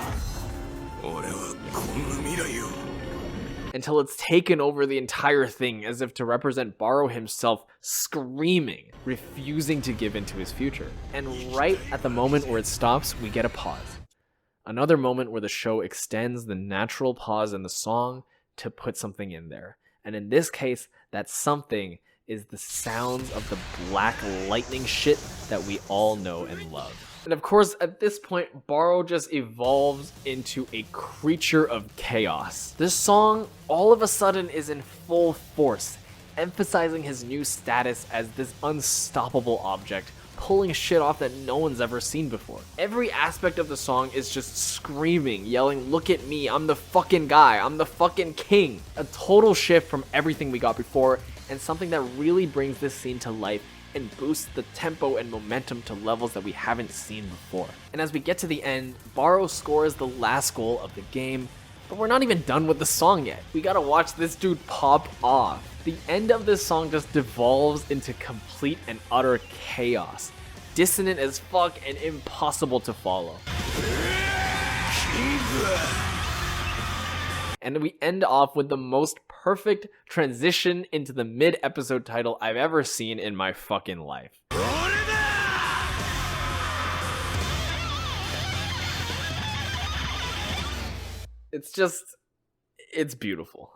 until it's taken over the entire thing, as if to represent Barou himself screaming, refusing to give in to his future. And right at the moment where it stops, we get a pause. Another moment where the show extends the natural pause in the song to put something in there. And in this case, that something is the sounds of the black lightning shit that we all know and love. And of course, at this point, Barou just evolves into a creature of chaos. This song, all of a sudden, is in full force, emphasizing his new status as this unstoppable object, pulling shit off that no one's ever seen before. Every aspect of the song is just screaming, yelling, "Look at me, I'm the fucking guy, I'm the fucking king." A total shift from everything we got before, and something that really brings this scene to life and boosts the tempo and momentum to levels that we haven't seen before. And as we get to the end, Barou scores the last goal of the game, but we're not even done with the song yet. We gotta watch this dude pop off. The end of this song just devolves into complete and utter chaos, dissonant as fuck and impossible to follow. And we end off with the most perfect transition into the mid-episode title I've ever seen in my fucking life. It's beautiful.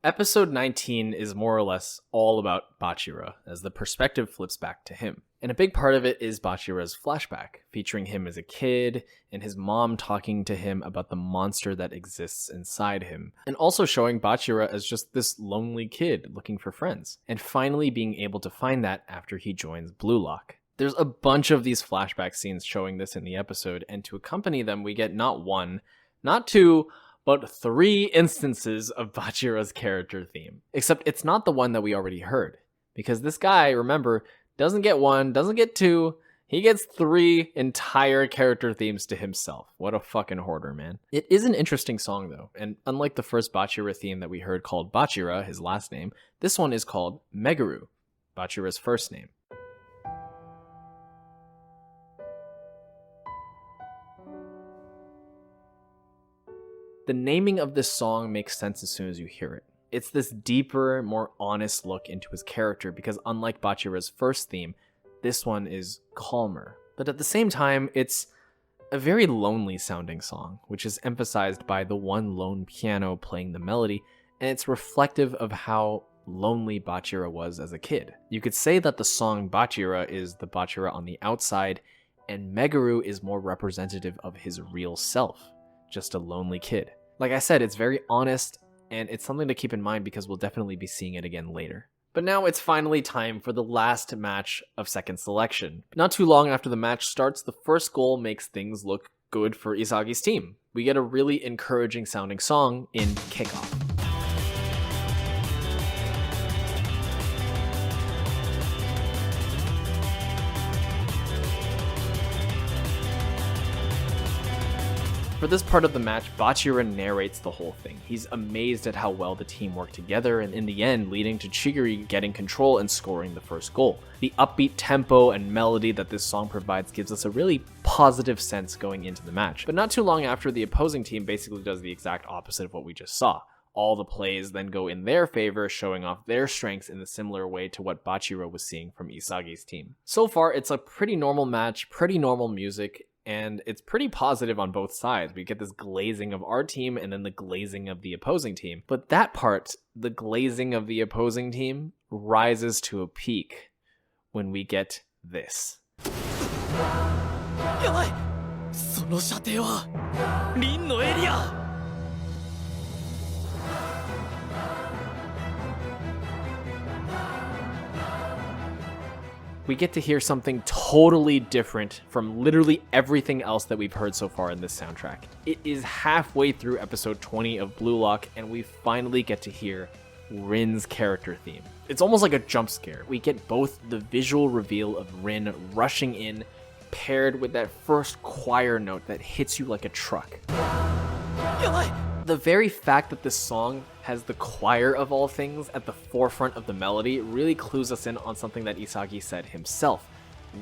Episode 19 is more or less all about Bachira, as the perspective flips back to him. And a big part of it is Bachira's flashback, featuring him as a kid, and his mom talking to him about the monster that exists inside him, and also showing Bachira as just this lonely kid looking for friends, and finally being able to find that after he joins Blue Lock. There's a bunch of these flashback scenes showing this in the episode, and to accompany them, we get not one, not two, but 3 instances of Bachira's character theme. Except it's not the one that we already heard. Because this guy, remember, doesn't get 1, doesn't get 2, he gets 3 entire character themes to himself. What a fucking hoarder, man. It is an interesting song though, and unlike the first Bachira theme that we heard called Bachira, his last name, this one is called Meguru, Bachira's first name. The naming of this song makes sense as soon as you hear it. It's this deeper, more honest look into his character because unlike Bachira's first theme, this one is calmer. But at the same time, it's a very lonely sounding song, which is emphasized by the one lone piano playing the melody, and it's reflective of how lonely Bachira was as a kid. You could say that the song Bachira is the Bachira on the outside, and Meguru is more representative of his real self, just a lonely kid. Like I said, it's very honest, and it's something to keep in mind because we'll definitely be seeing it again later. But now it's finally time for the last match of second selection. Not too long after the match starts, the first goal makes things look good for Isagi's team. We get a really encouraging sounding song in Kickoff. For this part of the match, Bachira narrates the whole thing. He's amazed at how well the team worked together, and in the end, leading to Chigiri getting control and scoring the first goal. The upbeat tempo and melody that this song provides gives us a really positive sense going into the match. But not too long after, the opposing team basically does the exact opposite of what we just saw. All the plays then go in their favor, showing off their strengths in a similar way to what Bachira was seeing from Isagi's team. So far, it's a pretty normal match, pretty normal music, and it's pretty positive on both sides. We get this glazing of our team and then the glazing of the opposing team. But that part, the glazing of the opposing team, rises to a peak when we get this. やばいその射程はリンのエリア We get to hear something totally different from literally everything else that we've heard so far in this soundtrack. It is halfway through episode 20 of Blue Lock, and we finally get to hear Rin's character theme. It's almost like a jump scare. We get both the visual reveal of Rin rushing in, paired with that first choir note that hits you like a truck. The very fact that this song has the choir of all things at the forefront of the melody really clues us in on something that Isagi said himself.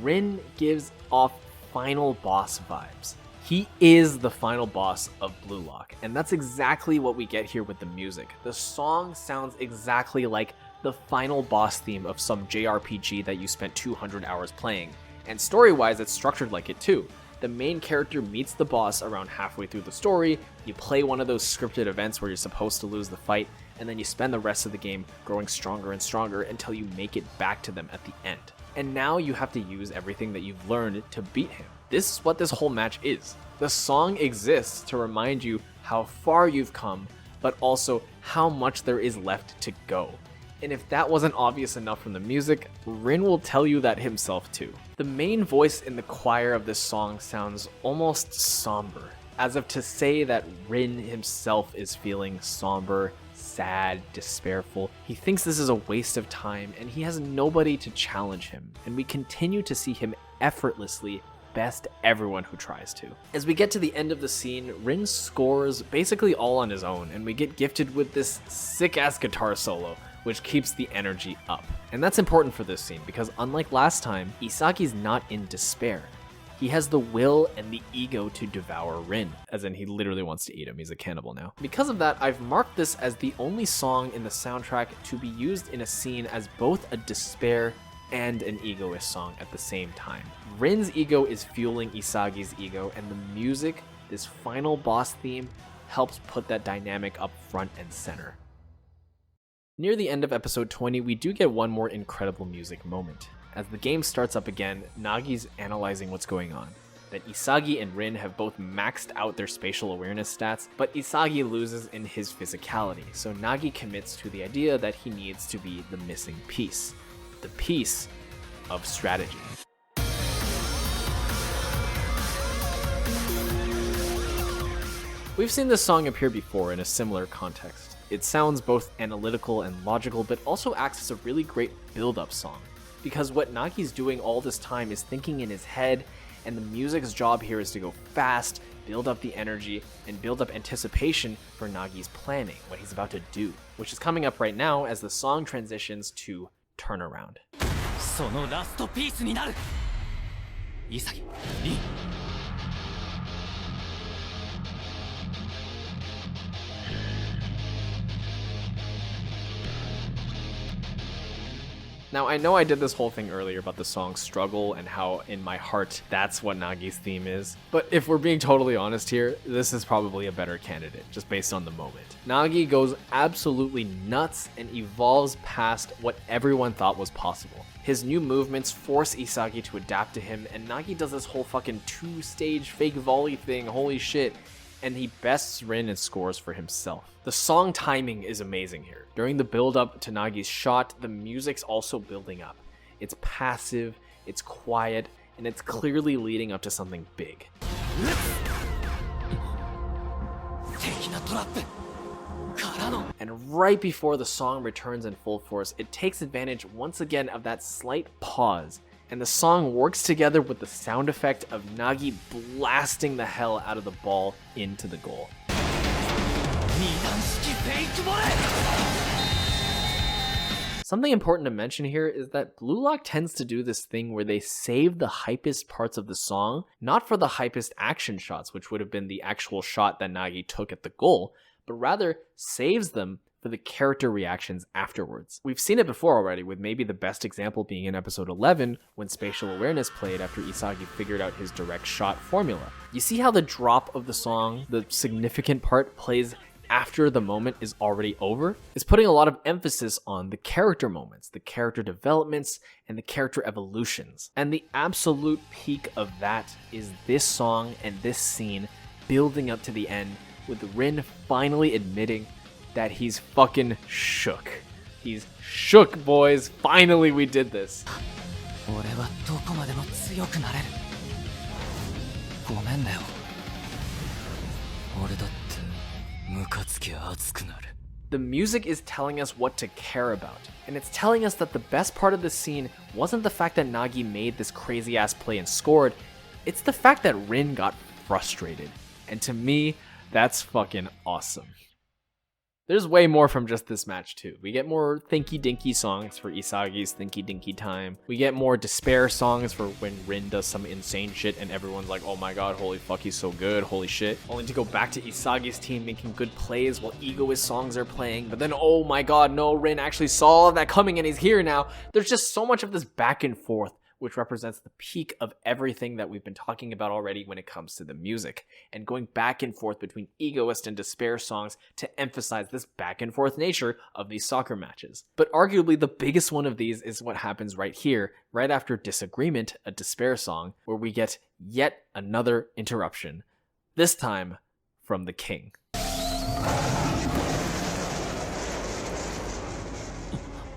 Rin gives off final boss vibes. He is the final boss of Blue Lock, and that's exactly what we get here with the music. The song sounds exactly like the final boss theme of some JRPG that you spent 200 hours playing, and story-wise it's structured like it too. The main character meets the boss around halfway through the story, you play one of those scripted events where you're supposed to lose the fight, and then you spend the rest of the game growing stronger and stronger until you make it back to them at the end. And now you have to use everything that you've learned to beat him. This is what this whole match is. The song exists to remind you how far you've come, but also how much there is left to go. And if that wasn't obvious enough from the music, Rin will tell you that himself too. The main voice in the choir of this song sounds almost somber, as if to say that Rin himself is feeling somber, sad, despairful. He thinks this is a waste of time, and he has nobody to challenge him, and we continue to see him effortlessly best everyone who tries to. As we get to the end of the scene, Rin scores basically all on his own, and we get gifted with this sick-ass guitar solo, which keeps the energy up. And that's important for this scene, because unlike last time, Isagi's not in despair. He has the will and the ego to devour Rin, as in he literally wants to eat him. He's a cannibal now. Because of that, I've marked this as the only song in the soundtrack to be used in a scene as both a despair and an egoist song at the same time. Rin's ego is fueling Isagi's ego, and the music, this final boss theme, helps put that dynamic up front and center. Near the end of episode 20, we do get one more incredible music moment. As the game starts up again, Nagi's analyzing what's going on. That Isagi and Rin have both maxed out their spatial awareness stats, but Isagi loses in his physicality, so Nagi commits to the idea that he needs to be the missing piece. The piece of strategy. We've seen this song appear before in a similar context. It sounds both analytical and logical, but also acts as a really great build-up song. Because what Nagi's doing all this time is thinking in his head, and the music's job here is to go fast, build up the energy, and build up anticipation for Nagi's planning, what he's about to do, which is coming up right now as the song transitions to Turnaround. そのラストピースになる潔凛 Now, I know I did this whole thing earlier about the song Struggle and how in my heart that's what Nagi's theme is, but if we're being totally honest here, this is probably a better candidate, just based on the moment. Nagi goes absolutely nuts and evolves past what everyone thought was possible. His new movements force Isagi to adapt to him, and Nagi does this whole fucking 2-stage fake volley thing, holy shit, and he bests Rin and scores for himself. The song timing is amazing here. During the build-up to Nagi's shot, the music's also building up. It's passive, it's quiet, and it's clearly leading up to something big. And right before the song returns in full force, it takes advantage once again of that slight pause, and the song works together with the sound effect of Nagi blasting the hell out of the ball into the goal. Something important to mention here is that Blue Lock tends to do this thing where they save the hypest parts of the song, not for the hypest action shots, which would have been the actual shot that Nagi took at the goal, but rather saves them for the character reactions afterwards. We've seen it before already, with maybe the best example being in episode 11 when Spatial Awareness played after Isagi figured out his direct shot formula. You see how the drop of the song, the significant part, plays after the moment is already over? It's putting a lot of emphasis on the character moments, the character developments, and the character evolutions. And the absolute peak of that is this song and this scene building up to the end, with Rin finally admitting that he's fucking shook. He's shook, boys. Finally, we did this. The music is telling us what to care about, and it's telling us that the best part of the scene wasn't the fact that Nagi made this crazy ass play and scored, it's the fact that Rin got frustrated. And to me, that's fucking awesome. There's way more from just this match too. We get more Thinky Dinky songs for Isagi's Thinky Dinky time. We get more despair songs for when Rin does some insane shit and everyone's like, oh my god, holy fuck, he's so good, holy shit. Only to go back to Isagi's team making good plays while Egoist songs are playing. But then, oh my god, no, Rin actually saw that coming and he's here now. There's just so much of this back and forth, which represents the peak of everything that we've been talking about already when it comes to the music, and going back and forth between Egoist and Despair songs to emphasize this back and forth nature of these soccer matches. But arguably the biggest one of these is what happens right here, right after Disagreement, a Despair song, where we get yet another interruption, this time from the King.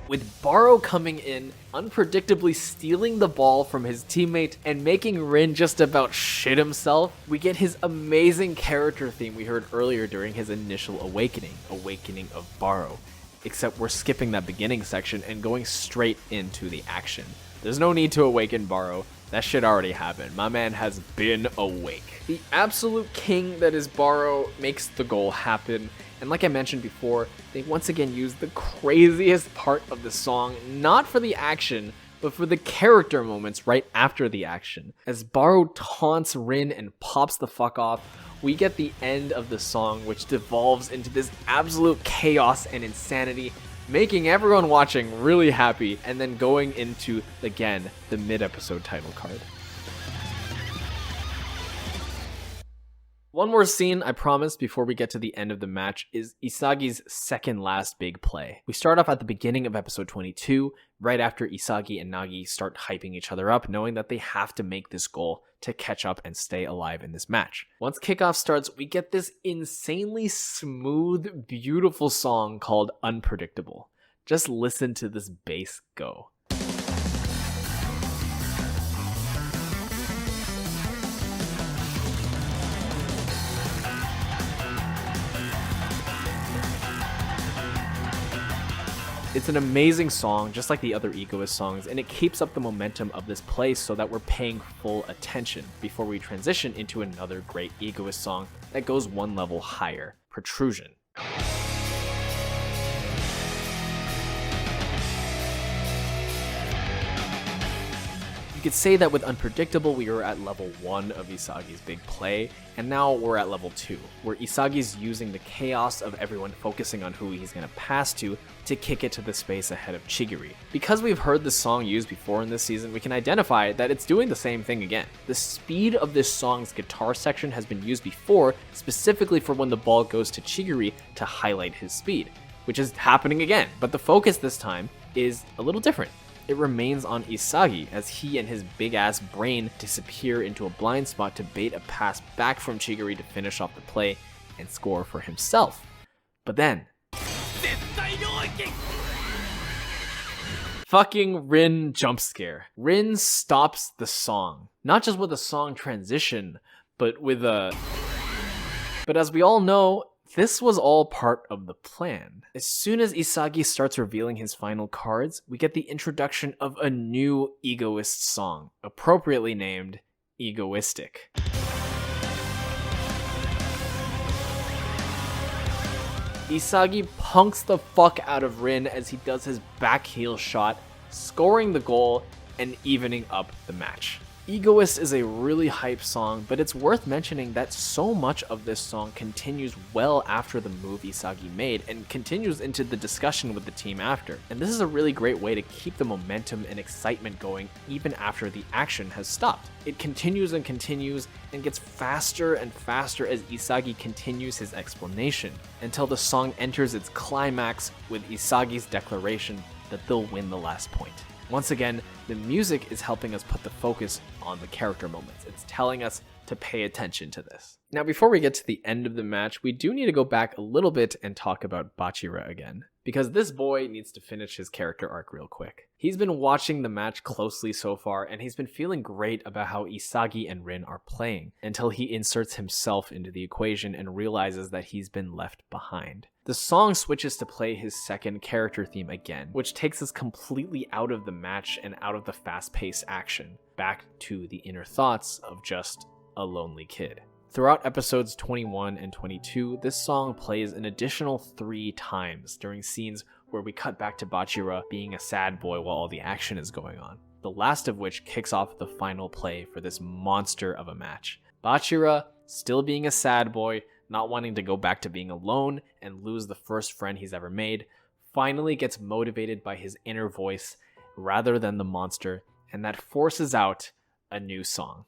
With Barou coming in, unpredictably stealing the ball from his teammate and making Rin just about shit himself, we get his amazing character theme we heard earlier during his initial awakening of Barou. Except we're skipping that beginning section and going straight into the action. There's no need to awaken Barou. That shit already happened. My man has been awake. The absolute king that is Barou makes the goal happen. And like I mentioned before, they once again use the craziest part of the song, not for the action, but for the character moments right after the action. As Barou taunts Rin and pops the fuck off, we get the end of the song, which devolves into this absolute chaos and insanity, making everyone watching really happy, and then going into, again, the mid-episode title card. One more scene, I promise, before we get to the end of the match is Isagi's second last big play. We start off at the beginning of episode 22, right after Isagi and Nagi start hyping each other up, knowing that they have to make this goal to catch up and stay alive in this match. Once kickoff starts, we get this insanely smooth, beautiful song called Unpredictable. Just listen to this bass go. It's an amazing song, just like the other Egoist songs, and it keeps up the momentum of this play so that we're paying full attention before we transition into another great Egoist song that goes one level higher, Protrusion. You could say that with Unpredictable, we were at level 1 of Isagi's big play, and now we're at level 2, where Isagi's using the chaos of everyone focusing on who he's gonna pass to kick it to the space ahead of Chigiri. Because we've heard this song used before in this season, we can identify that it's doing the same thing again. The speed of this song's guitar section has been used before, specifically for when the ball goes to Chigiri to highlight his speed, which is happening again, but the focus this time is a little different. It remains on Isagi as he and his big-ass brain disappear into a blind spot to bait a pass back from Chigiri to finish off the play and score for himself. But then... fucking Rin jump scare. Rin stops the song. Not just with a song transition, but with a... But as we all know, this was all part of the plan. As soon as Isagi starts revealing his final cards, we get the introduction of a new Egoist song, appropriately named Egoistic. Isagi punks the fuck out of Rin as he does his back heel shot, scoring the goal and evening up the match. Egoist is a really hype song, but it's worth mentioning that so much of this song continues well after the move Isagi made and continues into the discussion with the team after. And this is a really great way to keep the momentum and excitement going even after the action has stopped. It continues and continues and gets faster and faster as Isagi continues his explanation, until the song enters its climax with Isagi's declaration that they'll win the last point. Once again, the music is helping us put the focus on the character moments. It's telling us to pay attention to this. Now, before we get to the end of the match, we do need to go back a little bit and talk about Bachira again, because this boy needs to finish his character arc real quick. He's been watching the match closely so far, and he's been feeling great about how Isagi and Rin are playing, until he inserts himself into the equation and realizes that he's been left behind. The song switches to play his second character theme again, which takes us completely out of the match and out of the fast-paced action, back to the inner thoughts of just a lonely kid. Throughout episodes 21 and 22, this song plays an additional 3 times during scenes where we cut back to Bachira being a sad boy while all the action is going on, the last of which kicks off the final play for this monster of a match. Bachira, still being a sad boy, not wanting to go back to being alone and lose the first friend he's ever made, finally gets motivated by his inner voice rather than the monster, and that forces out a new song.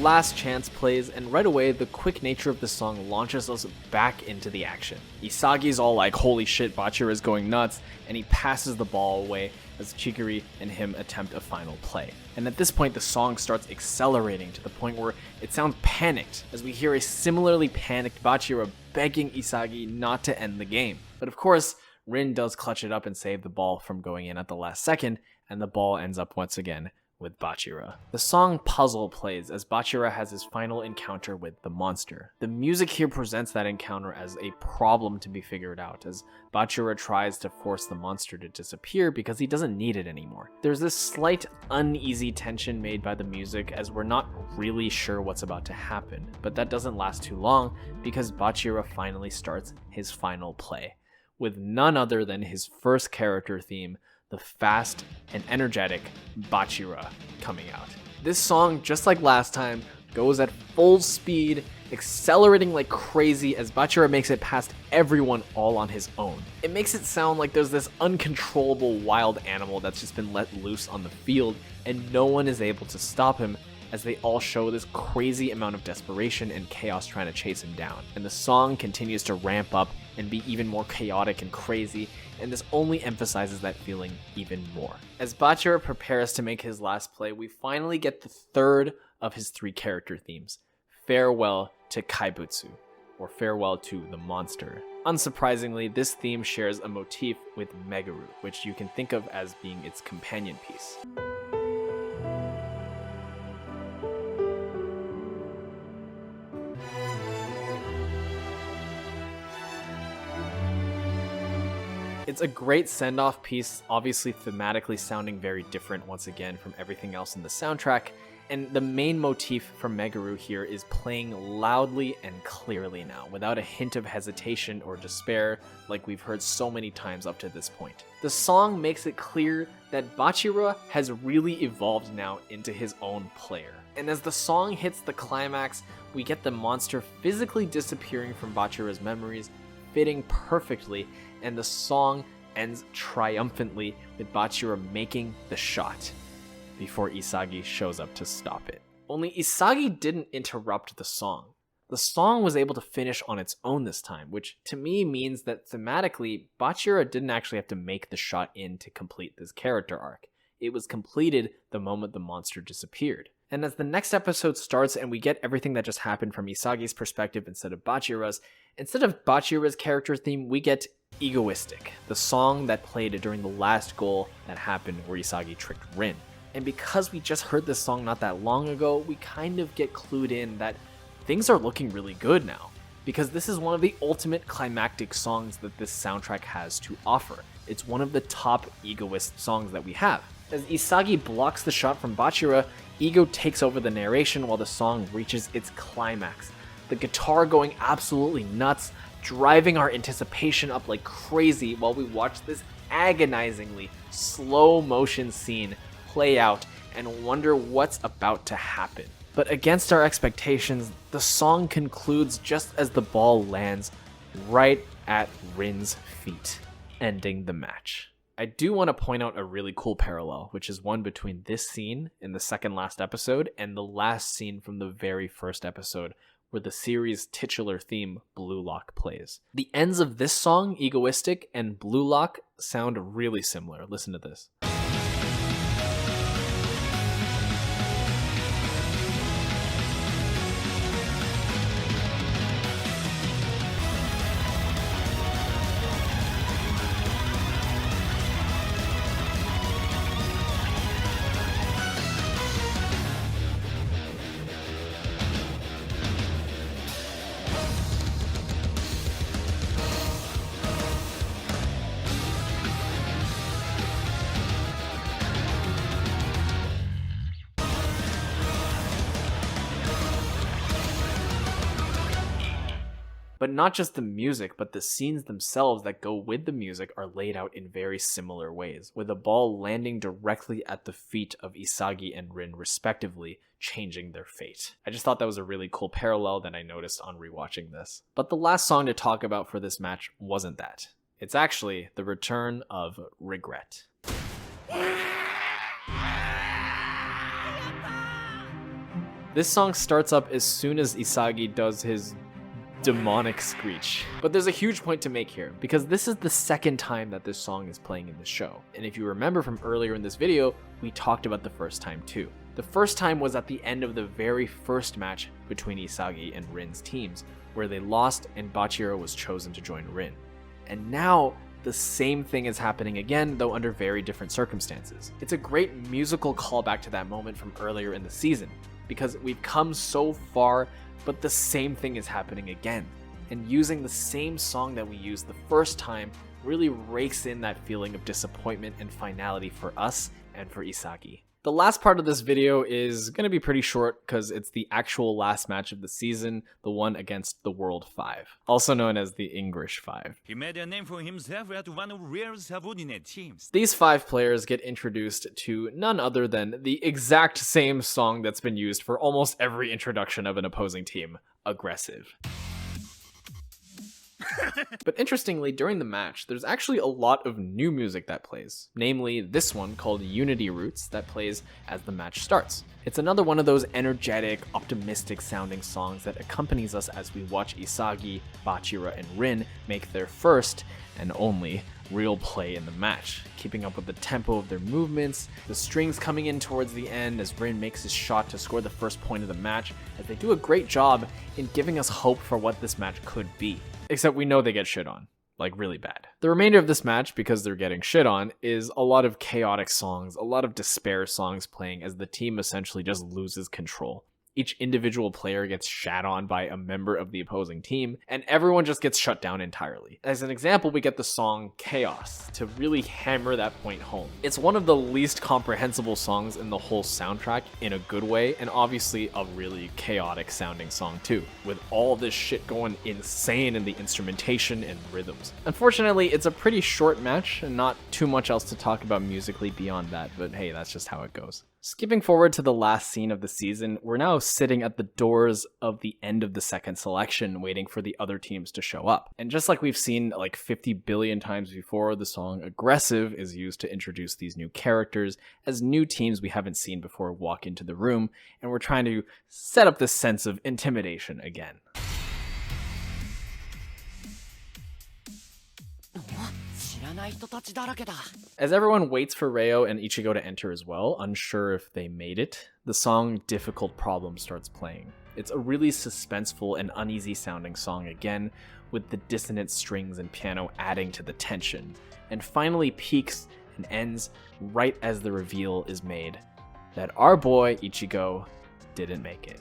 Last Chance plays, and right away the quick nature of the song launches us back into the action. Isagi's all like, holy shit, Bachira is going nuts, and he passes the ball away as Chigiri and him attempt a final play. And at this point the song starts accelerating to the point where it sounds panicked as we hear a similarly panicked Bachira begging Isagi not to end the game. But of course, Rin does clutch it up and save the ball from going in at the last second, and the ball ends up once again with Bachira. The song Puzzle plays as Bachira has his final encounter with the monster. The music here presents that encounter as a problem to be figured out, as Bachira tries to force the monster to disappear because he doesn't need it anymore. There's this slight uneasy tension made by the music as we're not really sure what's about to happen, but that doesn't last too long because Bachira finally starts his final play, with none other than his first character theme, the fast and energetic Bachira, coming out. This song, just like last time, goes at full speed, accelerating like crazy as Bachira makes it past everyone all on his own. It makes it sound like there's this uncontrollable wild animal that's just been let loose on the field and no one is able to stop him, as they all show this crazy amount of desperation and chaos trying to chase him down. And the song continues to ramp up and be even more chaotic and crazy, and this only emphasizes that feeling even more. As Bachira prepares to make his last play, we finally get the third of his 3 character themes, Farewell to Kaibutsu, or Farewell to the Monster. Unsurprisingly, this theme shares a motif with Meguru, which you can think of as being its companion piece. It's a great send-off piece, obviously thematically sounding very different once again from everything else in the soundtrack, And the main motif from Meguru here is playing loudly and clearly now, without a hint of hesitation or despair like we've heard so many times up to this point. The song makes it clear that Bachira has really evolved now into his own player. And as the song hits the climax, we get the monster physically disappearing from Bachira's memories, fitting perfectly, and the song ends triumphantly with Bachira making the shot before Isagi shows up to stop it. Only Isagi didn't interrupt the song. The song was able to finish on its own this time, which to me means that thematically, Bachira didn't actually have to make the shot in to complete this character arc. It was completed the moment the monster disappeared. And as the next episode starts and we get everything that just happened from Isagi's perspective instead of Bachira's character theme, we get Egoistic, the song that played during the last goal that happened where Isagi tricked Rin. And because we just heard this song not that long ago, we kind of get clued in that things are looking really good now, because this is one of the ultimate climactic songs that this soundtrack has to offer. It's one of the top Egoist songs that we have. As Isagi blocks the shot from Bachira, Ego takes over the narration while the song reaches its climax. The guitar going absolutely nuts, driving our anticipation up like crazy while we watch this agonizingly slow motion scene play out and wonder what's about to happen. But against our expectations, the song concludes just as the ball lands right at Rin's feet, ending the match. I do want to point out a really cool parallel, which is one between this scene in the second last episode and the last scene from the very first episode, where the series' titular theme, Blue Lock, plays. The ends of this song, Egoistic, and Blue Lock sound really similar. Listen to this. But not just the music, but the scenes themselves that go with the music are laid out in very similar ways, with the ball landing directly at the feet of Isagi and Rin respectively, changing their fate. I just thought that was a really cool parallel that I noticed on rewatching this. But the last song to talk about for this match wasn't that. It's actually the return of Regret. This song starts up as soon as Isagi does his demonic screech. But there's a huge point to make here, because this is the second time that this song is playing in the show. And if you remember from earlier in this video, we talked about the first time too. The first time was at the end of the very first match between Isagi and Rin's teams, where they lost and Bachira was chosen to join Rin. And now, the same thing is happening again, though under very different circumstances. It's a great musical callback to that moment from earlier in the season, because we've come so far, but the same thing is happening again. And using the same song that we used the first time really rakes in that feeling of disappointment and finality for us and for Isagi. The last part of this video is going to be pretty short because it's the actual last match of the season, the one against the World 5, also known as the Engrish 5. He made a name for himself at one of rare subordinate teams. These 5 players get introduced to none other than the exact same song that's been used for almost every introduction of an opposing team, Aggressive. But interestingly, during the match, there's actually a lot of new music that plays, namely this one called Unity Roots that plays as the match starts. It's another one of those energetic, optimistic sounding songs that accompanies us as we watch Isagi, Bachira, and Rin make their first and only real play in the match, keeping up with the tempo of their movements, the strings coming in towards the end as Rin makes his shot to score the first point of the match, as they do a great job in giving us hope for what this match could be. Except we know they get shit on. Like, really bad. The remainder of this match, because they're getting shit on, is a lot of chaotic songs, a lot of despair songs playing as the team essentially just loses control. each individual player gets shat on by a member of the opposing team, and everyone just gets shut down entirely. As an example, we get the song Chaos to really hammer that point home. It's one of the least comprehensible songs in the whole soundtrack in a good way, and obviously a really chaotic sounding song too, with all this shit going insane in the instrumentation and rhythms. Unfortunately, it's a pretty short match and not too much else to talk about musically beyond that, but hey, that's just how it goes. Skipping forward to the last scene of the season, we're now sitting at the doors of the end of the second selection waiting for the other teams to show up. And just like we've seen like 50 billion times before, the song Aggressive is used to introduce these new characters as new teams we haven't seen before walk into the room, and we're trying to set up this sense of intimidation again. As everyone waits for Reo and Ichigo to enter as well, unsure if they made it, the song Difficult Problem starts playing. It's a really suspenseful and uneasy sounding song again, with the dissonant strings and piano adding to the tension, and finally peaks and ends right as the reveal is made that our boy Ichigo didn't make it.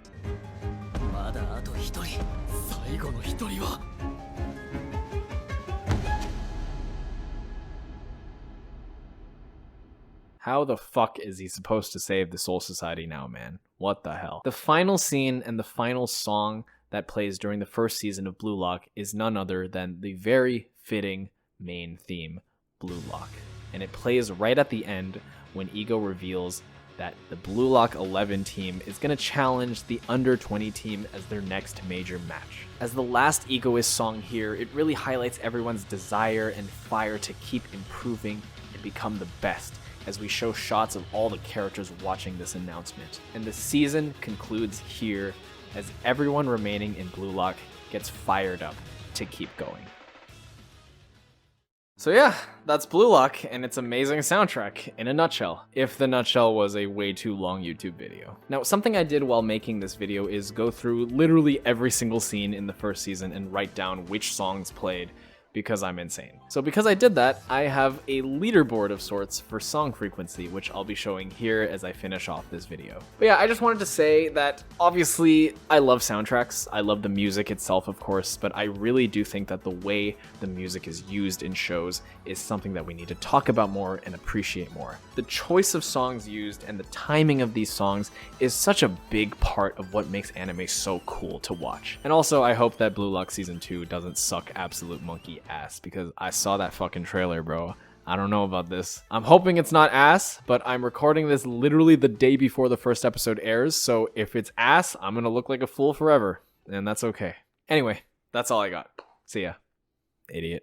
How the fuck is he supposed to save the Soul Society now, man? What the hell? The final scene and the final song that plays during the first season of Blue Lock is none other than the very fitting main theme, Blue Lock. And it plays right at the end when Ego reveals that the Blue Lock 11 team is going to challenge the Under 20 team as their next major match. As the last Egoist song here, it really highlights everyone's desire and fire to keep improving and become the best, as we show shots of all the characters watching this announcement. And the season concludes here as everyone remaining in Blue Lock gets fired up to keep going. So yeah, that's Blue Lock and its amazing soundtrack in a nutshell, if the nutshell was a way too long YouTube video. Now, something I did while making this video is go through literally every single scene in the first season and write down which songs played, because I'm insane. So because I did that, I have a leaderboard of sorts for song frequency, which I'll be showing here as I finish off this video. But yeah, I just wanted to say that obviously I love soundtracks. I love the music itself, of course, but I really do think that the way the music is used in shows is something that we need to talk about more and appreciate more. The choice of songs used and the timing of these songs is such a big part of what makes anime so cool to watch. And also, I hope that Blue Lock Season 2 doesn't suck absolute monkey ass, because I saw that fucking trailer, bro. I don't know about this. I'm hoping it's not ass, but I'm recording this literally the day before the first episode airs, so if it's ass, I'm gonna look like a fool forever, and that's okay. Anyway, that's all I got. See ya, idiot.